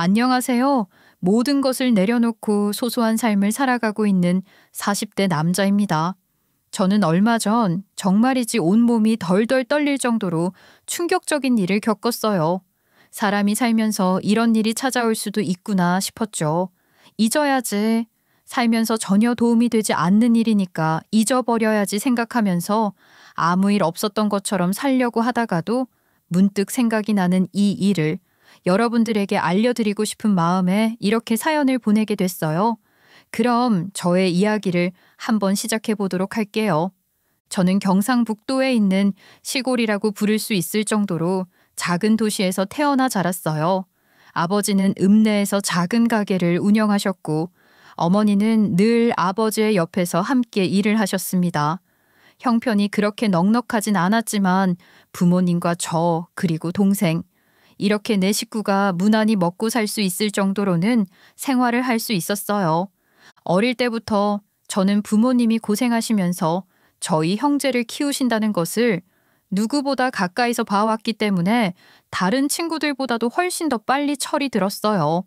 안녕하세요. 모든 것을 내려놓고 소소한 삶을 살아가고 있는 40대 남자입니다. 저는 얼마 전 정말이지 온몸이 덜덜 떨릴 정도로 충격적인 일을 겪었어요. 사람이 살면서 이런 일이 찾아올 수도 있구나 싶었죠. 잊어야지. 살면서 전혀 도움이 되지 않는 일이니까 잊어버려야지 생각하면서 아무 일 없었던 것처럼 살려고 하다가도 문득 생각이 나는 이 일을 여러분들에게 알려드리고 싶은 마음에 이렇게 사연을 보내게 됐어요. 그럼 저의 이야기를 한번 시작해 보도록 할게요. 저는 경상북도에 있는 시골이라고 부를 수 있을 정도로 작은 도시에서 태어나 자랐어요. 아버지는 읍내에서 작은 가게를 운영하셨고 어머니는 늘 아버지의 옆에서 함께 일을 하셨습니다. 형편이 그렇게 넉넉하진 않았지만 부모님과 저 그리고 동생 이렇게 네 식구가 무난히 먹고 살 수 있을 정도로는 생활을 할 수 있었어요. 어릴 때부터 저는 부모님이 고생하시면서 저희 형제를 키우신다는 것을 누구보다 가까이서 봐왔기 때문에 다른 친구들보다도 훨씬 더 빨리 철이 들었어요.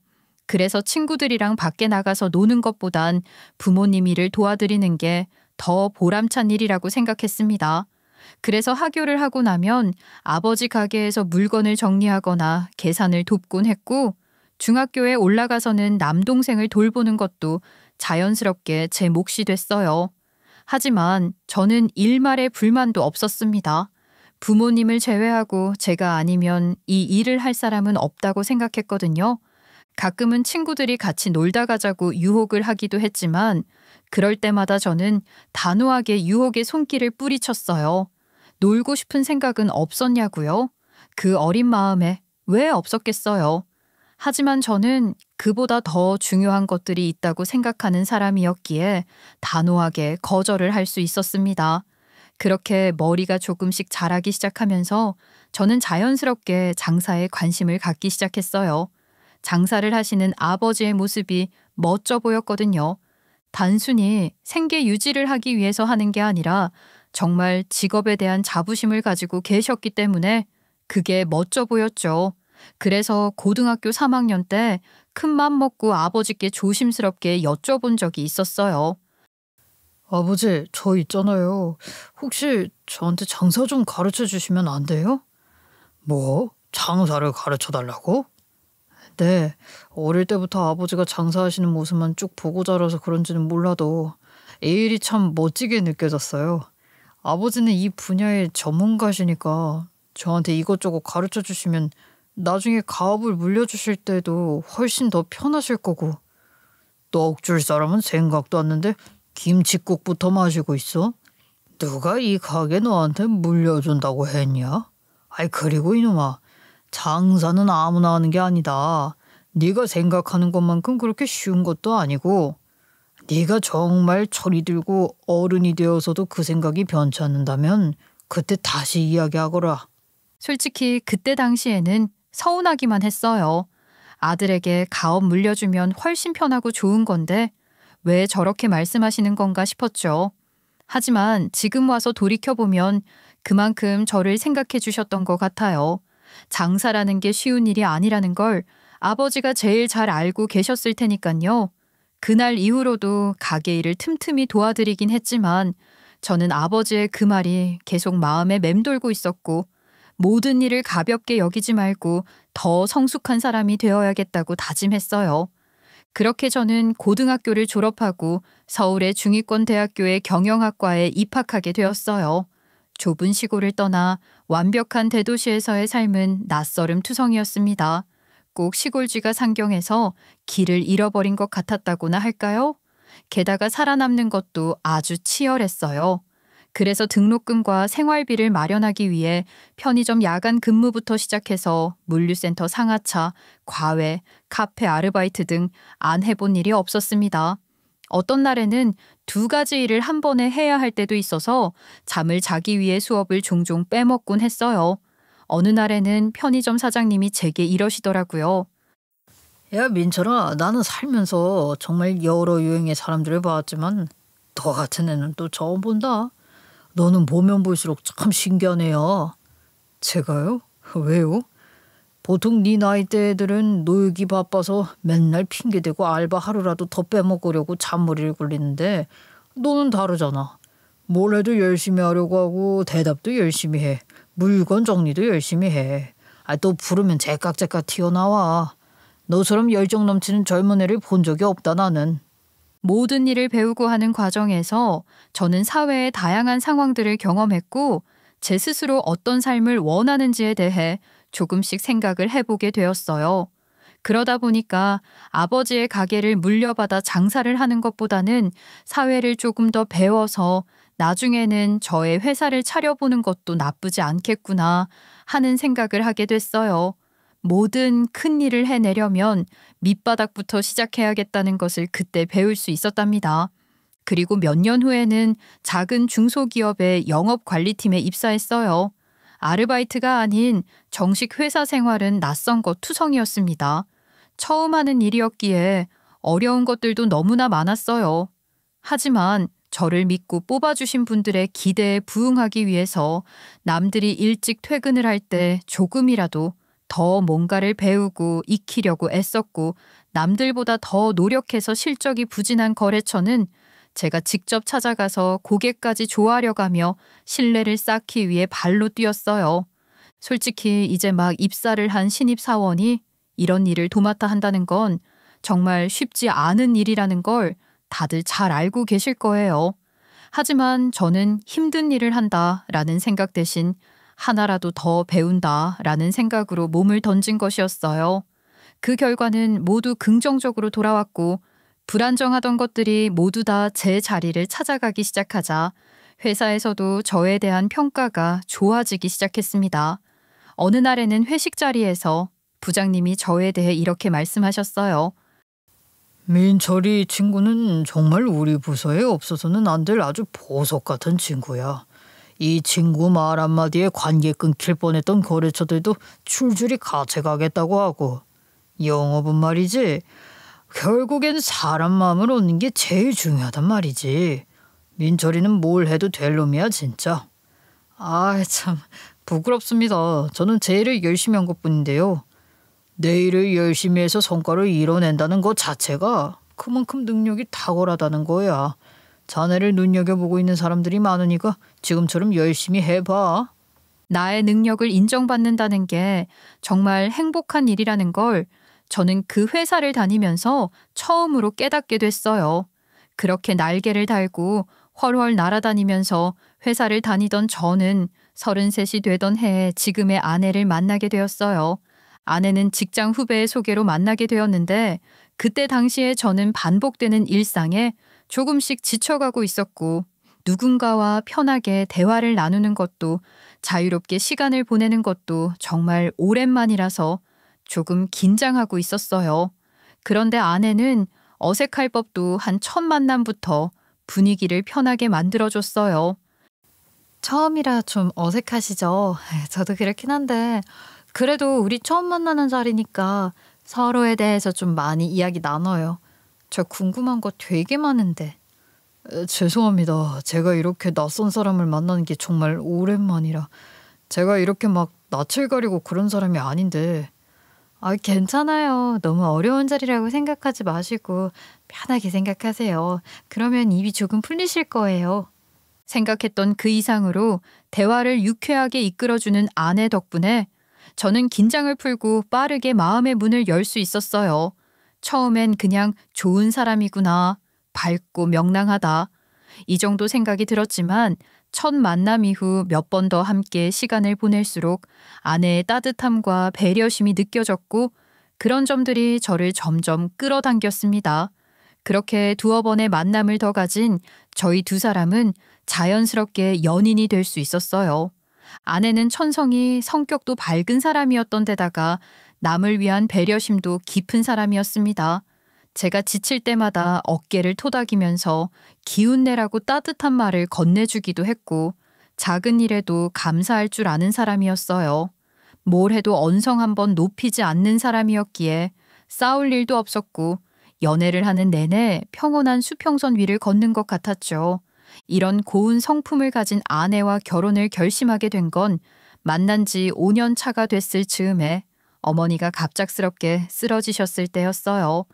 그래서 친구들이랑 밖에 나가서 노는 것보단 부모님 일을 도와드리는 게 더 보람찬 일이라고 생각했습니다. 그래서 하교를 하고 나면 아버지 가게에서 물건을 정리하거나 계산을 돕곤 했고 중학교에 올라가서는 남동생을 돌보는 것도 자연스럽게 제 몫이 됐어요. 하지만 저는 일말의 불만도 없었습니다. 부모님을 제외하고 제가 아니면 이 일을 할 사람은 없다고 생각했거든요. 가끔은 친구들이 같이 놀다 가자고 유혹을 하기도 했지만 그럴 때마다 저는 단호하게 유혹의 손길을 뿌리쳤어요. 놀고 싶은 생각은 없었냐고요? 그 어린 마음에 왜 없었겠어요? 하지만 저는 그보다 더 중요한 것들이 있다고 생각하는 사람이었기에 단호하게 거절을 할 수 있었습니다. 그렇게 머리가 조금씩 자라기 시작하면서 저는 자연스럽게 장사에 관심을 갖기 시작했어요. 장사를 하시는 아버지의 모습이 멋져 보였거든요. 단순히 생계 유지를 하기 위해서 하는 게 아니라 정말 직업에 대한 자부심을 가지고 계셨기 때문에 그게 멋져 보였죠. 그래서 고등학교 3학년 때 큰맘 먹고 아버지께 조심스럽게 여쭤본 적이 있었어요. 아버지, 저 있잖아요. 혹시 저한테 장사 좀 가르쳐 주시면 안 돼요? 뭐? 장사를 가르쳐 달라고? 네, 어릴 때부터 아버지가 장사하시는 모습만 쭉 보고 자라서 그런지는 몰라도 이 일이 참 멋지게 느껴졌어요. 아버지는 이 분야의 전문가시니까 저한테 이것저것 가르쳐 주시면 나중에 가업을 물려주실 때도 훨씬 더 편하실 거고. 떡 줄 사람은 생각도 않는데 김칫국부터 마시고 있어? 누가 이 가게 너한테 물려준다고 했냐? 아이, 그리고 이놈아, 장사는 아무나 하는 게 아니다. 네가 생각하는 것만큼 그렇게 쉬운 것도 아니고 네가 정말 철이 들고 어른이 되어서도 그 생각이 변치 않는다면 그때 다시 이야기하거라. 솔직히 그때 당시에는 서운하기만 했어요. 아들에게 가업 물려주면 훨씬 편하고 좋은 건데 왜 저렇게 말씀하시는 건가 싶었죠. 하지만 지금 와서 돌이켜보면 그만큼 저를 생각해 주셨던 것 같아요. 장사라는 게 쉬운 일이 아니라는 걸 아버지가 제일 잘 알고 계셨을 테니까요. 그날 이후로도 가게 일을 틈틈이 도와드리긴 했지만 저는 아버지의 그 말이 계속 마음에 맴돌고 있었고 모든 일을 가볍게 여기지 말고 더 성숙한 사람이 되어야겠다고 다짐했어요. 그렇게 저는 고등학교를 졸업하고 서울의 중위권 대학교의 경영학과에 입학하게 되었어요. 좁은 시골을 떠나 완벽한 대도시에서의 삶은 낯설음 투성이었습니다. 꼭 시골쥐가 상경해서 길을 잃어버린 것 같았다고나 할까요? 게다가 살아남는 것도 아주 치열했어요. 그래서 등록금과 생활비를 마련하기 위해 편의점 야간 근무부터 시작해서 물류센터 상하차, 과외, 카페 아르바이트 등 안 해본 일이 없었습니다. 어떤 날에는 두 가지 일을 한 번에 해야 할 때도 있어서 잠을 자기 위해 수업을 종종 빼먹곤 했어요. 어느 날에는 편의점 사장님이 제게 이러시더라고요. 야, 민철아, 나는 살면서 정말 여러 유형의 사람들을 봤지만 너 같은 애는 또 처음 본다. 너는 보면 볼수록 참 신기하네요. 제가요? 왜요? 보통 네 나이대 애들은 놀기 바빠서 맨날 핑계대고 알바 하루라도 더 빼먹으려고 잔머리를 굴리는데 너는 다르잖아. 뭘 해도 열심히 하려고 하고 대답도 열심히 해. 물건 정리도 열심히 해. 또 부르면 제깍제깍 튀어나와. 너처럼 열정 넘치는 젊은 애를 본 적이 없다 나는. 모든 일을 배우고 하는 과정에서 저는 사회의 다양한 상황들을 경험했고 제 스스로 어떤 삶을 원하는지에 대해 조금씩 생각을 해보게 되었어요. 그러다 보니까 아버지의 가게를 물려받아 장사를 하는 것보다는 사회를 조금 더 배워서 나중에는 저의 회사를 차려보는 것도 나쁘지 않겠구나 하는 생각을 하게 됐어요. 모든 큰 일을 해내려면 밑바닥부터 시작해야겠다는 것을 그때 배울 수 있었답니다. 그리고 몇 년 후에는 작은 중소기업의 영업관리팀에 입사했어요. 아르바이트가 아닌 정식 회사 생활은 낯선 것 투성이었습니다. 처음 하는 일이었기에 어려운 것들도 너무나 많았어요. 하지만 저를 믿고 뽑아주신 분들의 기대에 부응하기 위해서 남들이 일찍 퇴근을 할 때 조금이라도 더 뭔가를 배우고 익히려고 애썼고 남들보다 더 노력해서 실적이 부진한 거래처는 제가 직접 찾아가서 고객까지 조아려 가며 신뢰를 쌓기 위해 발로 뛰었어요. 솔직히 이제 막 입사를 한 신입사원이 이런 일을 도맡아 한다는 건 정말 쉽지 않은 일이라는 걸 다들 잘 알고 계실 거예요. 하지만 저는 힘든 일을 한다라는 생각 대신 하나라도 더 배운다라는 생각으로 몸을 던진 것이었어요. 그 결과는 모두 긍정적으로 돌아왔고 불안정하던 것들이 모두 다 제 자리를 찾아가기 시작하자 회사에서도 저에 대한 평가가 좋아지기 시작했습니다. 어느 날에는 회식 자리에서 부장님이 저에 대해 이렇게 말씀하셨어요. 민철이 친구는 정말 우리 부서에 없어서는 안 될 아주 보석 같은 친구야. 이 친구 말 한마디에 관계 끊길 뻔했던 거래처들도 줄줄이 가채가겠다고 하고. 영업은 말이지. 결국엔 사람 마음을 얻는 게 제일 중요하단 말이지. 민철이는 뭘 해도 될 놈이야 진짜. 참 부끄럽습니다. 저는 제 일을 열심히 한 것뿐인데요. 내 일을 열심히 해서 성과를 이뤄낸다는 것 자체가 그만큼 능력이 탁월하다는 거야. 자네를 눈여겨보고 있는 사람들이 많으니까 지금처럼 열심히 해봐. 나의 능력을 인정받는다는 게 정말 행복한 일이라는 걸 저는 그 회사를 다니면서 처음으로 깨닫게 됐어요. 그렇게 날개를 달고 훨훨 날아다니면서 회사를 다니던 저는 33이 되던 해에 지금의 아내를 만나게 되었어요. 아내는 직장 후배의 소개로 만나게 되었는데 그때 당시에 저는 반복되는 일상에 조금씩 지쳐가고 있었고 누군가와 편하게 대화를 나누는 것도 자유롭게 시간을 보내는 것도 정말 오랜만이라서 조금 긴장하고 있었어요. 그런데 아내는 어색할 법도 한 첫 만남부터 분위기를 편하게 만들어줬어요. 처음이라 좀 어색하시죠? 저도 그렇긴 한데 그래도 우리 처음 만나는 자리니까 서로에 대해서 좀 많이 이야기 나눠요. 저 궁금한 거 되게 많은데. 죄송합니다. 제가 이렇게 낯선 사람을 만나는 게 정말 오랜만이라. 제가 이렇게 막 낯을 가리고 그런 사람이 아닌데. 괜찮아요. 너무 어려운 자리라고 생각하지 마시고 편하게 생각하세요. 그러면 입이 조금 풀리실 거예요. 생각했던 그 이상으로 대화를 유쾌하게 이끌어주는 아내 덕분에 저는 긴장을 풀고 빠르게 마음의 문을 열 수 있었어요. 처음엔 그냥 좋은 사람이구나, 밝고 명랑하다, 이 정도 생각이 들었지만 첫 만남 이후 몇 번 더 함께 시간을 보낼수록 아내의 따뜻함과 배려심이 느껴졌고 그런 점들이 저를 점점 끌어당겼습니다. 그렇게 두어 번의 만남을 더 가진 저희 두 사람은 자연스럽게 연인이 될 수 있었어요. 아내는 천성이 성격도 밝은 사람이었던 데다가 남을 위한 배려심도 깊은 사람이었습니다. 제가 지칠 때마다 어깨를 토닥이면서 기운내라고 따뜻한 말을 건네주기도 했고 작은 일에도 감사할 줄 아는 사람이었어요. 뭘 해도 언성 한번 높이지 않는 사람이었기에 싸울 일도 없었고 연애를 하는 내내 평온한 수평선 위를 걷는 것 같았죠. 이런 고운 성품을 가진 아내와 결혼을 결심하게 된 건 만난 지 5년 차가 됐을 즈음에 어머니가 갑작스럽게 쓰러지셨을 때였어요.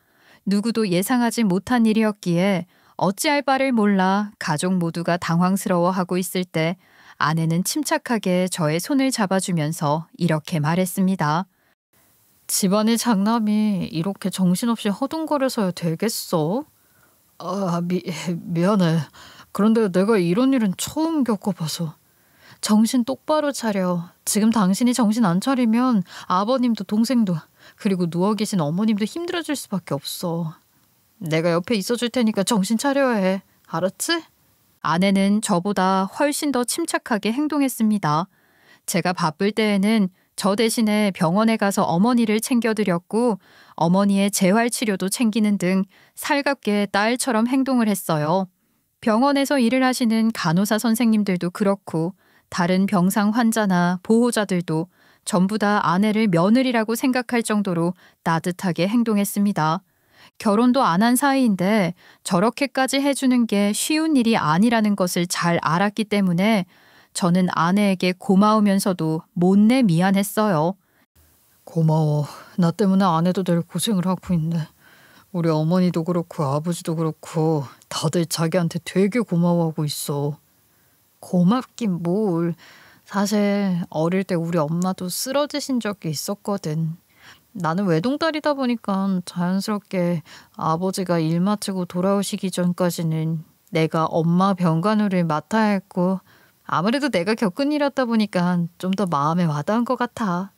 누구도 예상하지 못한 일이었기에 어찌할 바를 몰라 가족 모두가 당황스러워하고 있을 때 아내는 침착하게 저의 손을 잡아주면서 이렇게 말했습니다. 집안의 장남이 이렇게 정신없이 허둥거려서야 되겠어? 미안해. 그런데 내가 이런 일은 처음 겪어봐서. 정신 똑바로 차려. 지금 당신이 정신 안 차리면 아버님도 동생도 그리고 누워 계신 어머님도 힘들어질 수밖에 없어. 내가 옆에 있어줄 테니까 정신 차려야 해. 알았지? 아내는 저보다 훨씬 더 침착하게 행동했습니다. 제가 바쁠 때에는 저 대신에 병원에 가서 어머니를 챙겨드렸고 어머니의 재활치료도 챙기는 등 살갑게 딸처럼 행동을 했어요. 병원에서 일을 하시는 간호사 선생님들도 그렇고 다른 병상 환자나 보호자들도 전부 다 아내를 며느리라고 생각할 정도로 따뜻하게 행동했습니다. 결혼도 안 한 사이인데 저렇게까지 해주는 게 쉬운 일이 아니라는 것을 잘 알았기 때문에 저는 아내에게 고마우면서도 못내 미안했어요. 고마워. 나 때문에 아내도 늘 고생을 하고 있네. 우리 어머니도 그렇고 아버지도 그렇고 다들 자기한테 되게 고마워하고 있어. 고맙긴 뭘. 사실 어릴 때 우리 엄마도 쓰러지신 적이 있었거든. 나는 외동딸이다 보니까 자연스럽게 아버지가 일 마치고 돌아오시기 전까지는 내가 엄마 병간호를 맡아야 했고 아무래도 내가 겪은 일이었다 보니까 좀 더 마음에 와닿은 것 같아.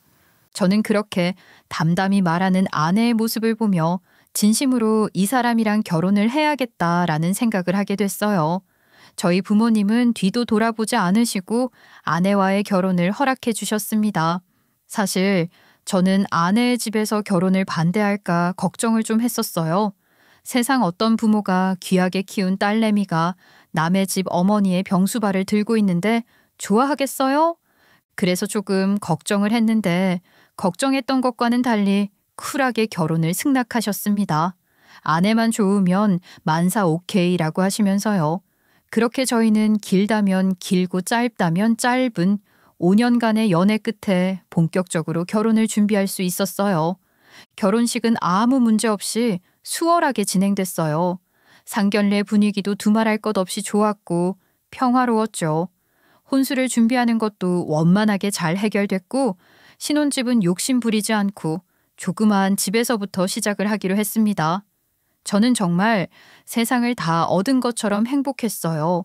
저는 그렇게 담담히 말하는 아내의 모습을 보며 진심으로 이 사람이랑 결혼을 해야겠다라는 생각을 하게 됐어요. 저희 부모님은 뒤도 돌아보지 않으시고 아내와의 결혼을 허락해 주셨습니다. 사실 저는 아내의 집에서 결혼을 반대할까 걱정을 좀 했었어요. 세상 어떤 부모가 귀하게 키운 딸내미가 남의 집 어머니의 병수발을 들고 있는데 좋아하겠어요? 그래서 조금 걱정을 했는데 걱정했던 것과는 달리 쿨하게 결혼을 승낙하셨습니다. 아내만 좋으면 만사 오케이라고 하시면서요. 그렇게 저희는 길다면 길고 짧다면 짧은 5년간의 연애 끝에 본격적으로 결혼을 준비할 수 있었어요. 결혼식은 아무 문제 없이 수월하게 진행됐어요. 상견례 분위기도 두말할 것 없이 좋았고 평화로웠죠. 혼수를 준비하는 것도 원만하게 잘 해결됐고 신혼집은 욕심 부리지 않고 조그마한 집에서부터 시작을 하기로 했습니다. 저는 정말 세상을 다 얻은 것처럼 행복했어요.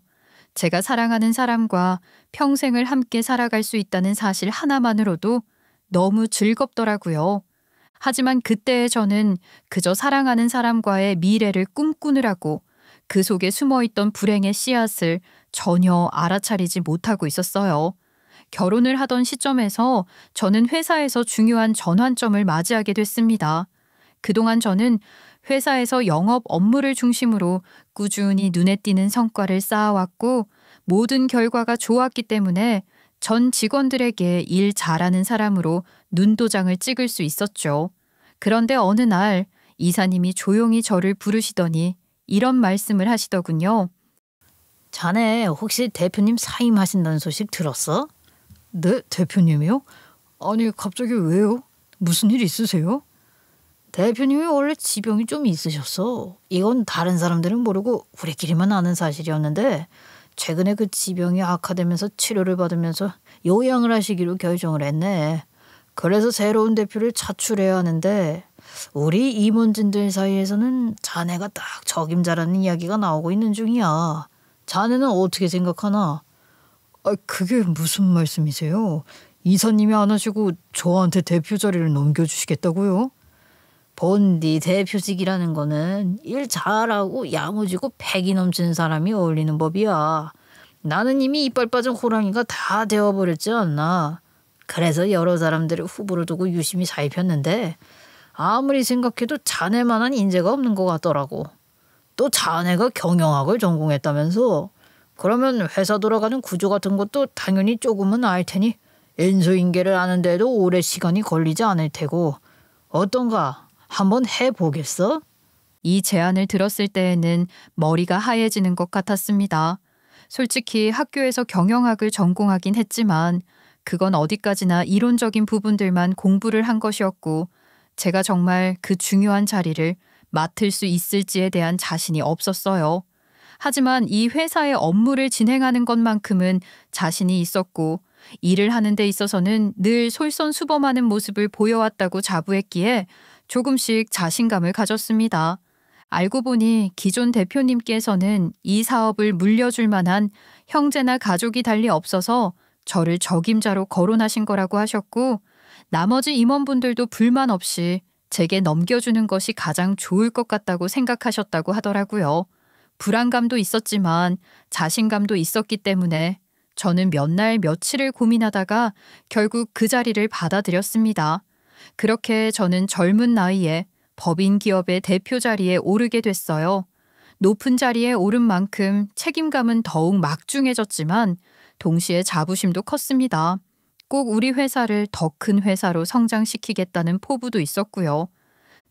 제가 사랑하는 사람과 평생을 함께 살아갈 수 있다는 사실 하나만으로도 너무 즐겁더라고요. 하지만 그때의 저는 그저 사랑하는 사람과의 미래를 꿈꾸느라고 그 속에 숨어있던 불행의 씨앗을 전혀 알아차리지 못하고 있었어요. 결혼을 하던 시점에서 저는 회사에서 중요한 전환점을 맞이하게 됐습니다. 그동안 저는 회사에서 영업 업무를 중심으로 꾸준히 눈에 띄는 성과를 쌓아왔고 모든 결과가 좋았기 때문에 전 직원들에게 일 잘하는 사람으로 눈도장을 찍을 수 있었죠. 그런데 어느 날 이사님이 조용히 저를 부르시더니 이런 말씀을 하시더군요. 자네 혹시 대표님 사임하신다는 소식 들었어? 네, 대표님이요? 아니 갑자기 왜요? 무슨 일 있으세요? 대표님이 원래 지병이 좀 있으셨어. 이건 다른 사람들은 모르고 우리끼리만 아는 사실이었는데 최근에 그 지병이 악화되면서 치료를 받으면서 요양을 하시기로 결정을 했네. 그래서 새로운 대표를 차출해야 하는데 우리 임원진들 사이에서는 자네가 딱 적임자라는 이야기가 나오고 있는 중이야. 자네는 어떻게 생각하나? 그게 무슨 말씀이세요? 이사님이 안 하시고 저한테 대표 자리를 넘겨주시겠다고요? 본디 대표직이라는 거는 일 잘하고 야무지고 패기 넘치는 사람이 어울리는 법이야. 나는 이미 이빨 빠진 호랑이가 다 되어버렸지 않나. 그래서 여러 사람들을 후보로 두고 유심히 살폈는데 아무리 생각해도 자네만한 인재가 없는 것 같더라고. 또 자네가 경영학을 전공했다면서. 그러면 회사 돌아가는 구조 같은 것도 당연히 조금은 알 테니 인수인계를 아는데도 오래 시간이 걸리지 않을 테고. 어떤가? 한번 해보겠어? 이 제안을 들었을 때에는 머리가 하얘지는 것 같았습니다. 솔직히 학교에서 경영학을 전공하긴 했지만 그건 어디까지나 이론적인 부분들만 공부를 한 것이었고 제가 정말 그 중요한 자리를 맡을 수 있을지에 대한 자신이 없었어요. 하지만 이 회사의 업무를 진행하는 것만큼은 자신이 있었고 일을 하는 데 있어서는 늘 솔선수범하는 모습을 보여왔다고 자부했기에 조금씩 자신감을 가졌습니다. 알고 보니 기존 대표님께서는 이 사업을 물려줄 만한 형제나 가족이 달리 없어서 저를 적임자로 거론하신 거라고 하셨고 나머지 임원분들도 불만 없이 제게 넘겨주는 것이 가장 좋을 것 같다고 생각하셨다고 하더라고요. 불안감도 있었지만 자신감도 있었기 때문에 저는 몇 날 며칠을 고민하다가 결국 그 자리를 받아들였습니다. 그렇게 저는 젊은 나이에 법인 기업의 대표 자리에 오르게 됐어요. 높은 자리에 오른 만큼 책임감은 더욱 막중해졌지만 동시에 자부심도 컸습니다. 꼭 우리 회사를 더 큰 회사로 성장시키겠다는 포부도 있었고요.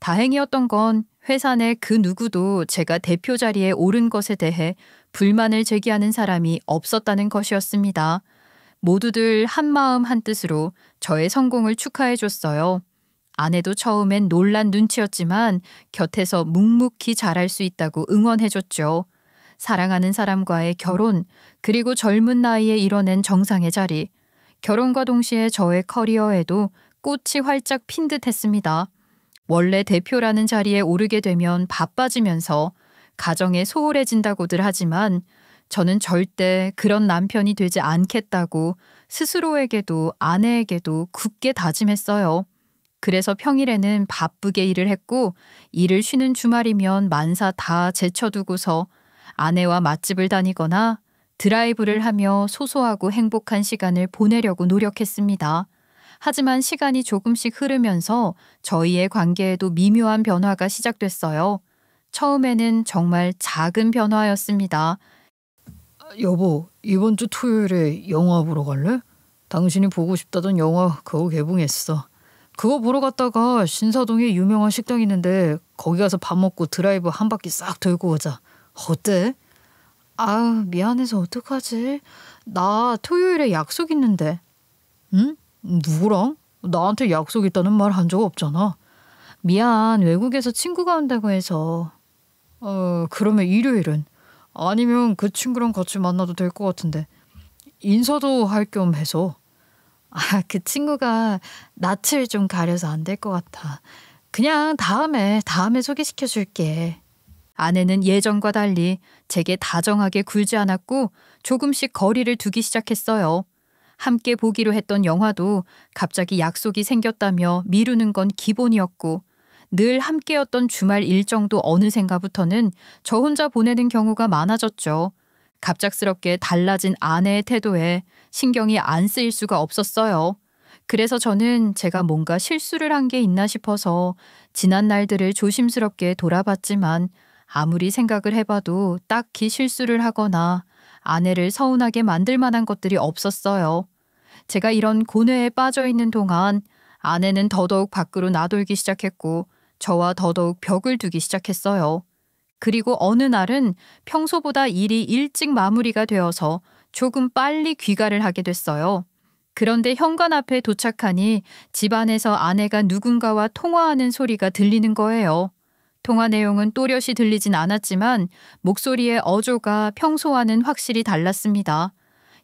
다행이었던 건 회사 내 그 누구도 제가 대표 자리에 오른 것에 대해 불만을 제기하는 사람이 없었다는 것이었습니다. 모두들 한마음 한뜻으로 저의 성공을 축하해 줬어요. 아내도 처음엔 놀란 눈치였지만 곁에서 묵묵히 잘할 수 있다고 응원해 줬죠. 사랑하는 사람과의 결혼, 그리고 젊은 나이에 이뤄낸 정상의 자리, 결혼과 동시에 저의 커리어에도 꽃이 활짝 핀 듯 했습니다. 원래 대표라는 자리에 오르게 되면 바빠지면서 가정에 소홀해진다고들 하지만 저는 절대 그런 남편이 되지 않겠다고 스스로에게도 아내에게도 굳게 다짐했어요. 그래서 평일에는 바쁘게 일을 했고 일을 쉬는 주말이면 만사 다 제쳐두고서 아내와 맛집을 다니거나 드라이브를 하며 소소하고 행복한 시간을 보내려고 노력했습니다. 하지만 시간이 조금씩 흐르면서 저희의 관계에도 미묘한 변화가 시작됐어요. 처음에는 정말 작은 변화였습니다. 여보, 이번 주 토요일에 영화 보러 갈래? 당신이 보고 싶다던 영화 그거 개봉했어. 그거 보러 갔다가 신사동에 유명한 식당 있는데 거기 가서 밥 먹고 드라이브 한 바퀴 싹 돌고 오자. 어때? 아, 미안해서 어떡하지? 나 토요일에 약속 있는데. 응? 누구랑? 나한테 약속 있다는 말 한 적 없잖아. 미안, 외국에서 친구가 온다고 해서. 그러면 일요일은? 아니면 그 친구랑 같이 만나도 될 것 같은데. 인사도 할 겸 해서. 아, 그 친구가 낯을 좀 가려서 안 될 것 같아. 그냥 다음에 소개시켜 줄게. 아내는 예전과 달리 제게 다정하게 굴지 않았고 조금씩 거리를 두기 시작했어요. 함께 보기로 했던 영화도 갑자기 약속이 생겼다며 미루는 건 기본이었고 늘 함께였던 주말 일정도 어느샌가부터는 저 혼자 보내는 경우가 많아졌죠. 갑작스럽게 달라진 아내의 태도에 신경이 안 쓰일 수가 없었어요. 그래서 저는 제가 뭔가 실수를 한 게 있나 싶어서 지난 날들을 조심스럽게 돌아봤지만 아무리 생각을 해봐도 딱히 실수를 하거나 아내를 서운하게 만들 만한 것들이 없었어요. 제가 이런 고뇌에 빠져 있는 동안 아내는 더더욱 밖으로 나돌기 시작했고 저와 더더욱 벽을 두기 시작했어요. 그리고 어느 날은 평소보다 일이 일찍 마무리가 되어서 조금 빨리 귀가를 하게 됐어요. 그런데 현관 앞에 도착하니 집안에서 아내가 누군가와 통화하는 소리가 들리는 거예요. 통화 내용은 또렷이 들리진 않았지만 목소리의 어조가 평소와는 확실히 달랐습니다.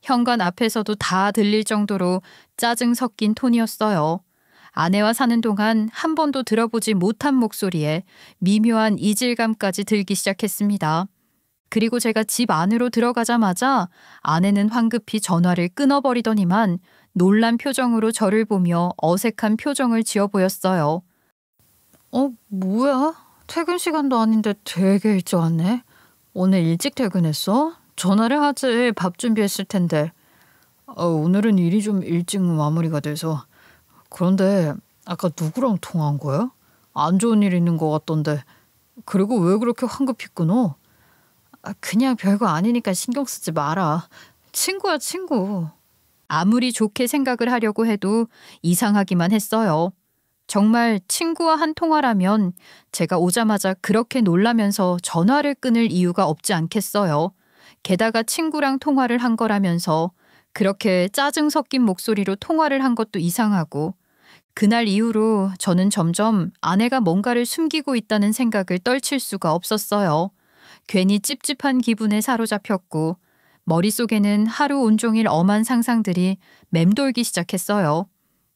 현관 앞에서도 다 들릴 정도로 짜증 섞인 톤이었어요. 아내와 사는 동안 한 번도 들어보지 못한 목소리에 미묘한 이질감까지 들기 시작했습니다. 그리고 제가 집 안으로 들어가자마자 아내는 황급히 전화를 끊어버리더니만 놀란 표정으로 저를 보며 어색한 표정을 지어 보였어요. 뭐야? 퇴근 시간도 아닌데 되게 일찍 왔네. 오늘 일찍 퇴근했어? 전화를 하지. 밥 준비했을 텐데. 오늘은 일이 좀 일찍 마무리가 돼서. 그런데 아까 누구랑 통화한 거야? 안 좋은 일 있는 것 같던데. 그리고 왜 그렇게 황급히 끊어? 그냥 별거 아니니까 신경 쓰지 마라. 친구야, 친구. 아무리 좋게 생각을 하려고 해도 이상하기만 했어요. 정말 친구와 한 통화라면 제가 오자마자 그렇게 놀라면서 전화를 끊을 이유가 없지 않겠어요. 게다가 친구랑 통화를 한 거라면서 그렇게 짜증 섞인 목소리로 통화를 한 것도 이상하고 그날 이후로 저는 점점 아내가 뭔가를 숨기고 있다는 생각을 떨칠 수가 없었어요. 괜히 찝찝한 기분에 사로잡혔고 머릿속에는 하루 온종일 엄한 상상들이 맴돌기 시작했어요.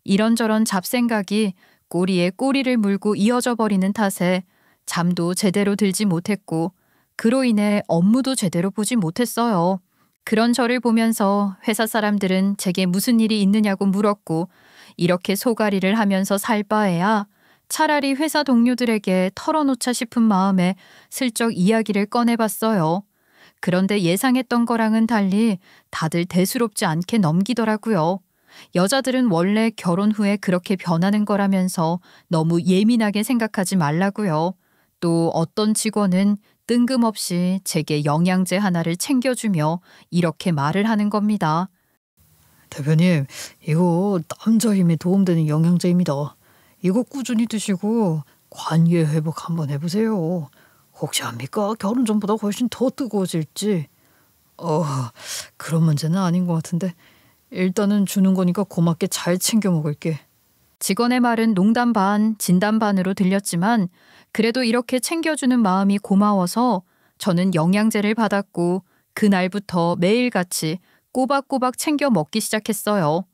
이런저런 잡생각이 꼬리에 꼬리를 물고 이어져 버리는 탓에 잠도 제대로 들지 못했고 그로 인해 업무도 제대로 보지 못했어요. 그런 저를 보면서 회사 사람들은 제게 무슨 일이 있느냐고 물었고 이렇게 소가리를 하면서 살 바에야 차라리 회사 동료들에게 털어놓자 싶은 마음에 슬쩍 이야기를 꺼내봤어요. 그런데 예상했던 거랑은 달리 다들 대수롭지 않게 넘기더라고요. 여자들은 원래 결혼 후에 그렇게 변하는 거라면서 너무 예민하게 생각하지 말라고요. 또 어떤 직원은 뜬금없이 제게 영양제 하나를 챙겨주며 이렇게 말을 하는 겁니다. 대표님, 이거 남자 힘에 도움되는 영양제입니다. 이거 꾸준히 드시고 관계 회복 한번 해보세요. 혹시 압니까? 결혼 전보다 훨씬 더 뜨거워질지. 그런 문제는 아닌 것 같은데 일단은 주는 거니까 고맙게 잘 챙겨 먹을게. 직원의 말은 농담 반, 진담 반으로 들렸지만 그래도 이렇게 챙겨주는 마음이 고마워서 저는 영양제를 받았고 그날부터 매일같이 꼬박꼬박 챙겨 먹기 시작했어요.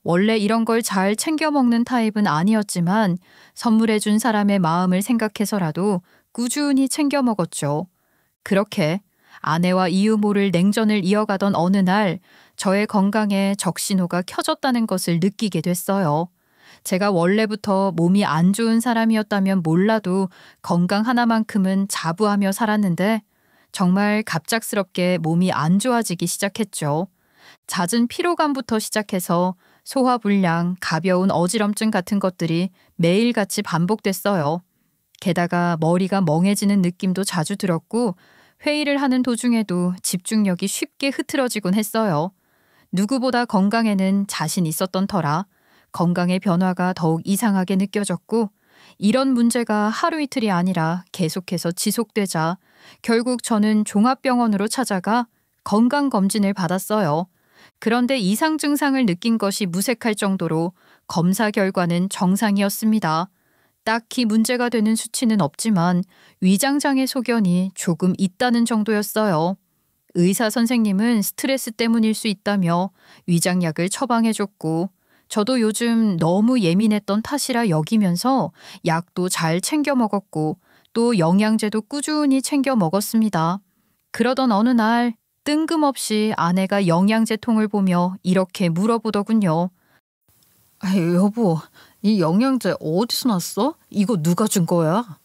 원래 이런 걸 잘 챙겨 먹는 타입은 아니었지만 선물해준 사람의 마음을 생각해서라도 꾸준히 챙겨 먹었죠. 그렇게 아내와 이유 모를 냉전을 이어가던 어느 날 저의 건강에 적신호가 켜졌다는 것을 느끼게 됐어요. 제가 원래부터 몸이 안 좋은 사람이었다면 몰라도 건강 하나만큼은 자부하며 살았는데 정말 갑작스럽게 몸이 안 좋아지기 시작했죠. 잦은 피로감부터 시작해서 소화불량, 가벼운 어지럼증 같은 것들이 매일같이 반복됐어요. 게다가 머리가 멍해지는 느낌도 자주 들었고 회의를 하는 도중에도 집중력이 쉽게 흐트러지곤 했어요. 누구보다 건강에는 자신 있었던 터라 건강의 변화가 더욱 이상하게 느껴졌고 이런 문제가 하루 이틀이 아니라 계속해서 지속되자 결국 저는 종합병원으로 찾아가 건강검진을 받았어요. 그런데 이상 증상을 느낀 것이 무색할 정도로 검사 결과는 정상이었습니다. 딱히 문제가 되는 수치는 없지만 위장장애 소견이 조금 있다는 정도였어요. 의사 선생님은 스트레스 때문일 수 있다며 위장약을 처방해줬고 저도 요즘 너무 예민했던 탓이라 여기면서 약도 잘 챙겨 먹었고 또 영양제도 꾸준히 챙겨 먹었습니다. 그러던 어느 날 뜬금없이 아내가 영양제 통을 보며 이렇게 물어보더군요. 여보, 이 영양제 어디서 났어? 이거 누가 준 거야?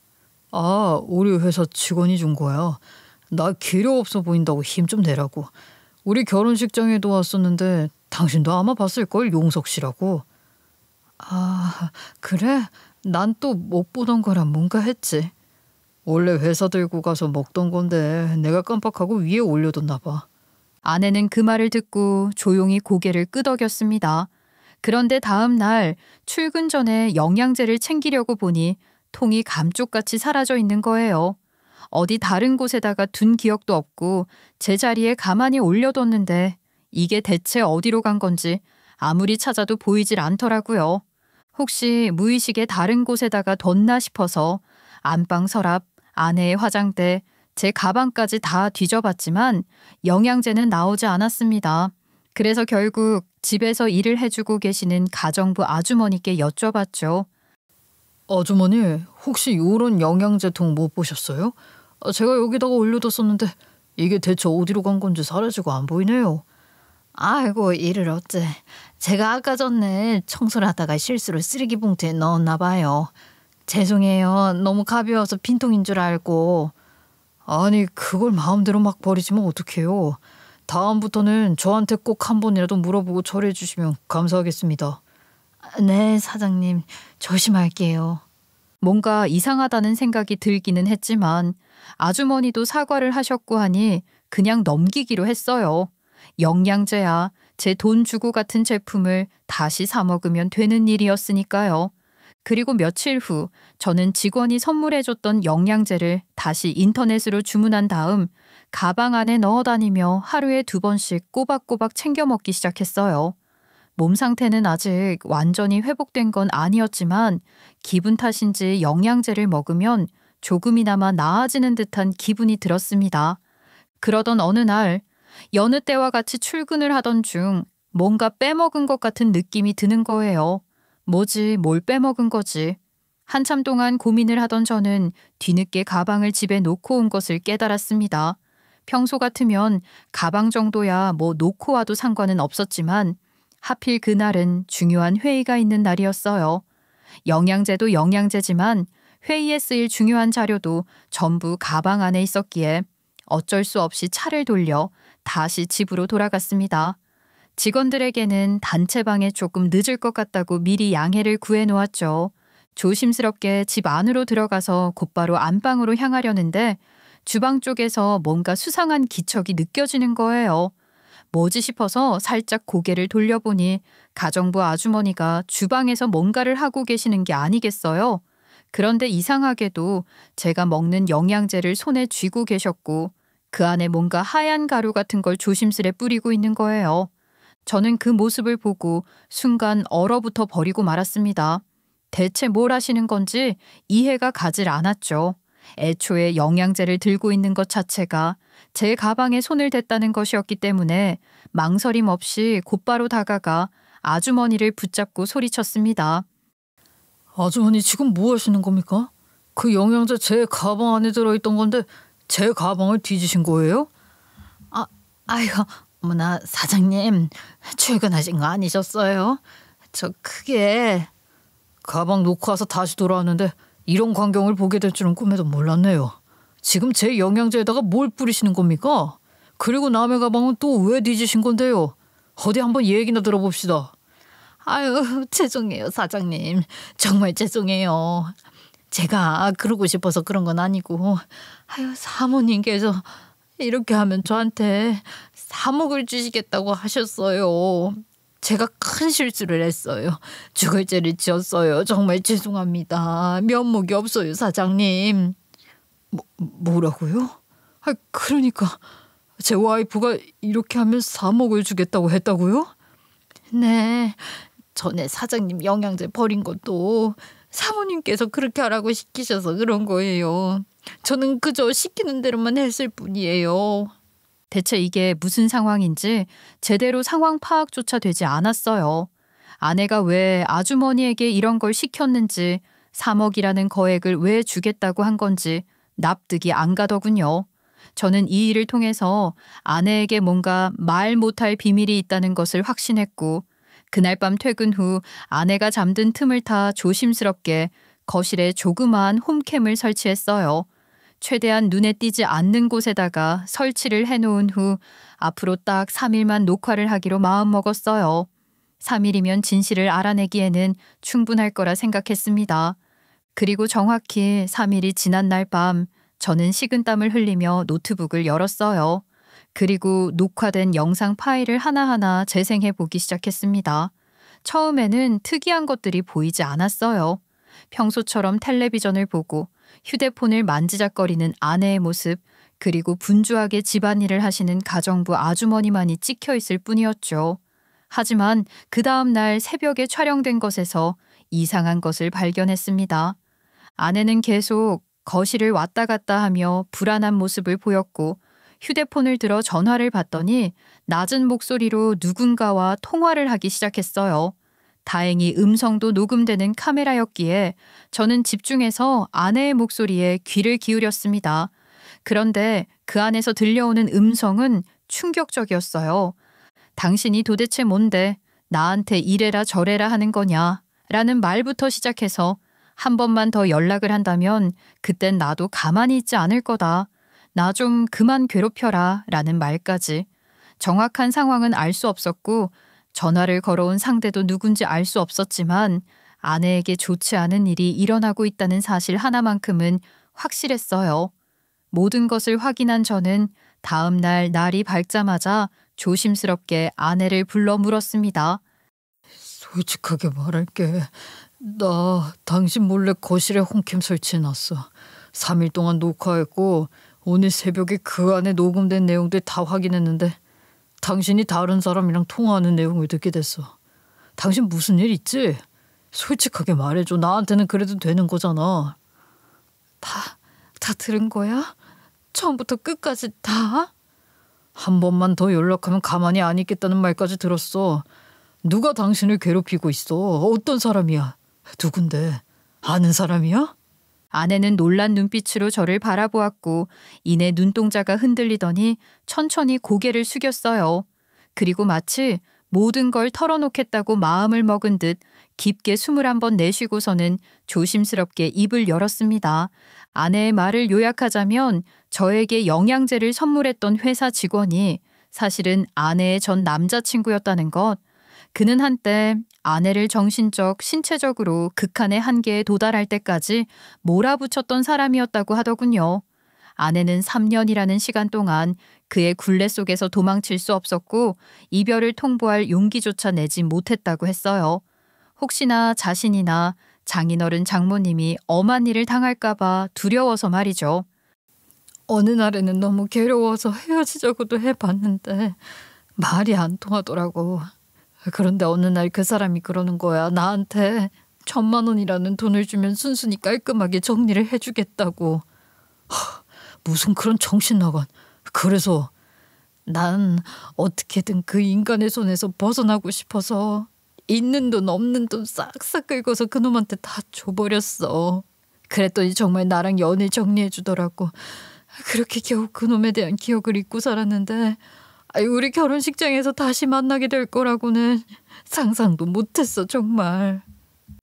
우리 회사 직원이 준 거야. 나 기력 없어 보인다고 힘 좀 내라고. 우리 결혼식장에도 왔었는데 당신도 아마 봤을걸, 용석 씨라고. 그래? 난 또 못 보던 거라 뭔가 했지. 원래 회사 들고 가서 먹던 건데 내가 깜빡하고 위에 올려뒀나 봐. 아내는 그 말을 듣고 조용히 고개를 끄덕였습니다. 그런데 다음 날 출근 전에 영양제를 챙기려고 보니 통이 감쪽같이 사라져 있는 거예요. 어디 다른 곳에다가 둔 기억도 없고 제자리에 가만히 올려뒀는데 이게 대체 어디로 간 건지 아무리 찾아도 보이질 않더라고요. 혹시 무의식에 다른 곳에다가 뒀나 싶어서 안방 서랍, 아내의 화장대, 제 가방까지 다 뒤져봤지만 영양제는 나오지 않았습니다. 그래서 결국 집에서 일을 해주고 계시는 가정부 아주머니께 여쭤봤죠. 아주머니, 혹시 요런 영양제통 못 보셨어요? 제가 여기다가 올려뒀었는데 이게 대체 어디로 간 건지 사라지고 안 보이네요. 아이고, 이를 어째. 제가 아까 전에 청소를 하다가 실수로 쓰레기 봉투에 넣었나 봐요. 죄송해요. 너무 가벼워서 빈통인 줄 알고. 아니, 그걸 마음대로 막 버리시면 어떡해요. 다음부터는 저한테 꼭 한 번이라도 물어보고 처리해 주시면 감사하겠습니다. 네, 사장님. 조심할게요. 뭔가 이상하다는 생각이 들기는 했지만 아주머니도 사과를 하셨고 하니 그냥 넘기기로 했어요. 영양제야 제 돈 주고 같은 제품을 다시 사 먹으면 되는 일이었으니까요. 그리고 며칠 후 저는 직원이 선물해줬던 영양제를 다시 인터넷으로 주문한 다음 가방 안에 넣어 다니며 하루에 2번씩 꼬박꼬박 챙겨 먹기 시작했어요. 몸 상태는 아직 완전히 회복된 건 아니었지만 기분 탓인지 영양제를 먹으면 조금이나마 나아지는 듯한 기분이 들었습니다. 그러던 어느 날 여느 때와 같이 출근을 하던 중 뭔가 빼먹은 것 같은 느낌이 드는 거예요. 뭐지, 뭘 빼먹은 거지? 한참 동안 고민을 하던 저는 뒤늦게 가방을 집에 놓고 온 것을 깨달았습니다. 평소 같으면 가방 정도야 뭐 놓고 와도 상관은 없었지만 하필 그날은 중요한 회의가 있는 날이었어요. 영양제도 영양제지만 회의에 쓰일 중요한 자료도 전부 가방 안에 있었기에 어쩔 수 없이 차를 돌려 다시 집으로 돌아갔습니다. 직원들에게는 단체방에 조금 늦을 것 같다고 미리 양해를 구해 놓았죠. 조심스럽게 집 안으로 들어가서 곧바로 안방으로 향하려는데 주방 쪽에서 뭔가 수상한 기척이 느껴지는 거예요. 뭐지 싶어서 살짝 고개를 돌려보니 가정부 아주머니가 주방에서 뭔가를 하고 계시는 게 아니겠어요? 그런데 이상하게도 제가 먹는 영양제를 손에 쥐고 계셨고 그 안에 뭔가 하얀 가루 같은 걸 조심스레 뿌리고 있는 거예요. 저는 그 모습을 보고 순간 얼어붙어 버리고 말았습니다. 대체 뭘 하시는 건지 이해가 가질 않았죠. 애초에 영양제를 들고 있는 것 자체가 제 가방에 손을 댔다는 것이었기 때문에 망설임 없이 곧바로 다가가 아주머니를 붙잡고 소리쳤습니다. 아주머니 지금 뭐 하시는 겁니까? 그 영양제 제 가방 안에 들어있던 건데 제 가방을 뒤지신 거예요? 아이고, 어머나 사장님, 출근하신 거 아니셨어요? 저 크게 가방 놓고 와서 다시 돌아왔는데 이런 광경을 보게 될 줄은 꿈에도 몰랐네요. 지금 제 영양제에다가 뭘 뿌리시는 겁니까? 그리고 남의 가방은 또 왜 뒤지신 건데요? 어디 한번 얘기나 들어봅시다. 아유, 죄송해요 사장님. 정말 죄송해요. 제가 그러고 싶어서 그런 건 아니고, 아유, 사모님께서 이렇게 하면 저한테 사목을 주시겠다고 하셨어요. 제가 큰 실수를 했어요. 죽을 죄를 지었어요. 정말 죄송합니다. 면목이 없어요 사장님. 뭐라고요? 그러니까 제 와이프가 이렇게 하면 3억을 주겠다고 했다고요? 네, 전에 사장님 영양제 버린 것도 사모님께서 그렇게 하라고 시키셔서 그런 거예요. 저는 그저 시키는 대로만 했을 뿐이에요. 대체 이게 무슨 상황인지 제대로 상황 파악조차 되지 않았어요. 아내가 왜 아주머니에게 이런 걸 시켰는지 3억이라는 거액을 왜 주겠다고 한 건지 납득이 안 가더군요. 저는 이 일을 통해서 아내에게 뭔가 말 못할 비밀이 있다는 것을 확신했고 그날 밤 퇴근 후 아내가 잠든 틈을 타 조심스럽게 거실에 조그마한 홈캠을 설치했어요. 최대한 눈에 띄지 않는 곳에다가 설치를 해놓은 후 앞으로 딱 3일만 녹화를 하기로 마음먹었어요. 3일이면 진실을 알아내기에는 충분할 거라 생각했습니다. 그리고 정확히 3일이 지난 날 밤 저는 식은땀을 흘리며 노트북을 열었어요. 그리고 녹화된 영상 파일을 하나하나 재생해 보기 시작했습니다. 처음에는 특이한 것들이 보이지 않았어요. 평소처럼 텔레비전을 보고 휴대폰을 만지작거리는 아내의 모습, 그리고 분주하게 집안일을 하시는 가정부 아주머니만이 찍혀 있을 뿐이었죠. 하지만 그 다음 날 새벽에 촬영된 것에서 이상한 것을 발견했습니다. 아내는 계속 거실을 왔다 갔다 하며 불안한 모습을 보였고 휴대폰을 들어 전화를 받더니 낮은 목소리로 누군가와 통화를 하기 시작했어요. 다행히 음성도 녹음되는 카메라였기에 저는 집중해서 아내의 목소리에 귀를 기울였습니다. 그런데 그 안에서 들려오는 음성은 충격적이었어요. 당신이 도대체 뭔데 나한테 이래라 저래라 하는 거냐 라는 말부터 시작해서 한 번만 더 연락을 한다면 그땐 나도 가만히 있지 않을 거다. 나 좀 그만 괴롭혀라 라는 말까지. 정확한 상황은 알 수 없었고 전화를 걸어온 상대도 누군지 알 수 없었지만 아내에게 좋지 않은 일이 일어나고 있다는 사실 하나만큼은 확실했어요. 모든 것을 확인한 저는 다음 날 날이 밝자마자 조심스럽게 아내를 불러 물었습니다. 솔직하게 말할게. 나 당신 몰래 거실에 홈캠 설치해놨어. 3일 동안 녹화했고 오늘 새벽에 그 안에 녹음된 내용들 다 확인했는데 당신이 다른 사람이랑 통화하는 내용을 듣게 됐어. 당신 무슨 일 있지? 솔직하게 말해줘. 나한테는 그래도 되는 거잖아. 다 들은 거야? 처음부터 끝까지 다? 한 번만 더 연락하면 가만히 안 있겠다는 말까지 들었어. 누가 당신을 괴롭히고 있어? 어떤 사람이야? 누군데? 아는 사람이야? 아내는 놀란 눈빛으로 저를 바라보았고 이내 눈동자가 흔들리더니 천천히 고개를 숙였어요. 그리고 마치 모든 걸 털어놓겠다고 마음을 먹은 듯 깊게 숨을 한번 내쉬고서는 조심스럽게 입을 열었습니다. 아내의 말을 요약하자면 저에게 영양제를 선물했던 회사 직원이 사실은 아내의 전 남자친구였다는 것. 그는 한때 아내를 정신적, 신체적으로 극한의 한계에 도달할 때까지 몰아붙였던 사람이었다고 하더군요. 아내는 3년이라는 시간 동안 그의 굴레 속에서 도망칠 수 없었고 이별을 통보할 용기조차 내지 못했다고 했어요. 혹시나 자신이나 장인어른 장모님이 엄한 일을 당할까봐 두려워서 말이죠. 어느 날에는 너무 괴로워서 헤어지자고도 해봤는데 말이 안 통하더라고. 그런데 어느 날 그 사람이 그러는 거야. 나한테 1,000만 원이라는 돈을 주면 순순히 깔끔하게 정리를 해주겠다고. 무슨 그런 정신 나간. 그래서 난 어떻게든 그 인간의 손에서 벗어나고 싶어서 있는 돈 없는 돈 싹싹 긁어서 그놈한테 다 줘버렸어. 그랬더니 정말 나랑 연애 정리해 주더라고. 그렇게 겨우 그놈에 대한 기억을 잊고 살았는데 우리 결혼식장에서 다시 만나게 될 거라고는 상상도 못했어 정말.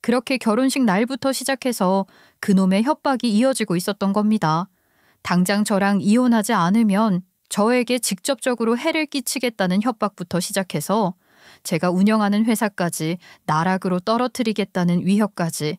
그렇게 결혼식 날부터 시작해서 그놈의 협박이 이어지고 있었던 겁니다. 당장 저랑 이혼하지 않으면 저에게 직접적으로 해를 끼치겠다는 협박부터 시작해서 제가 운영하는 회사까지 나락으로 떨어뜨리겠다는 위협까지.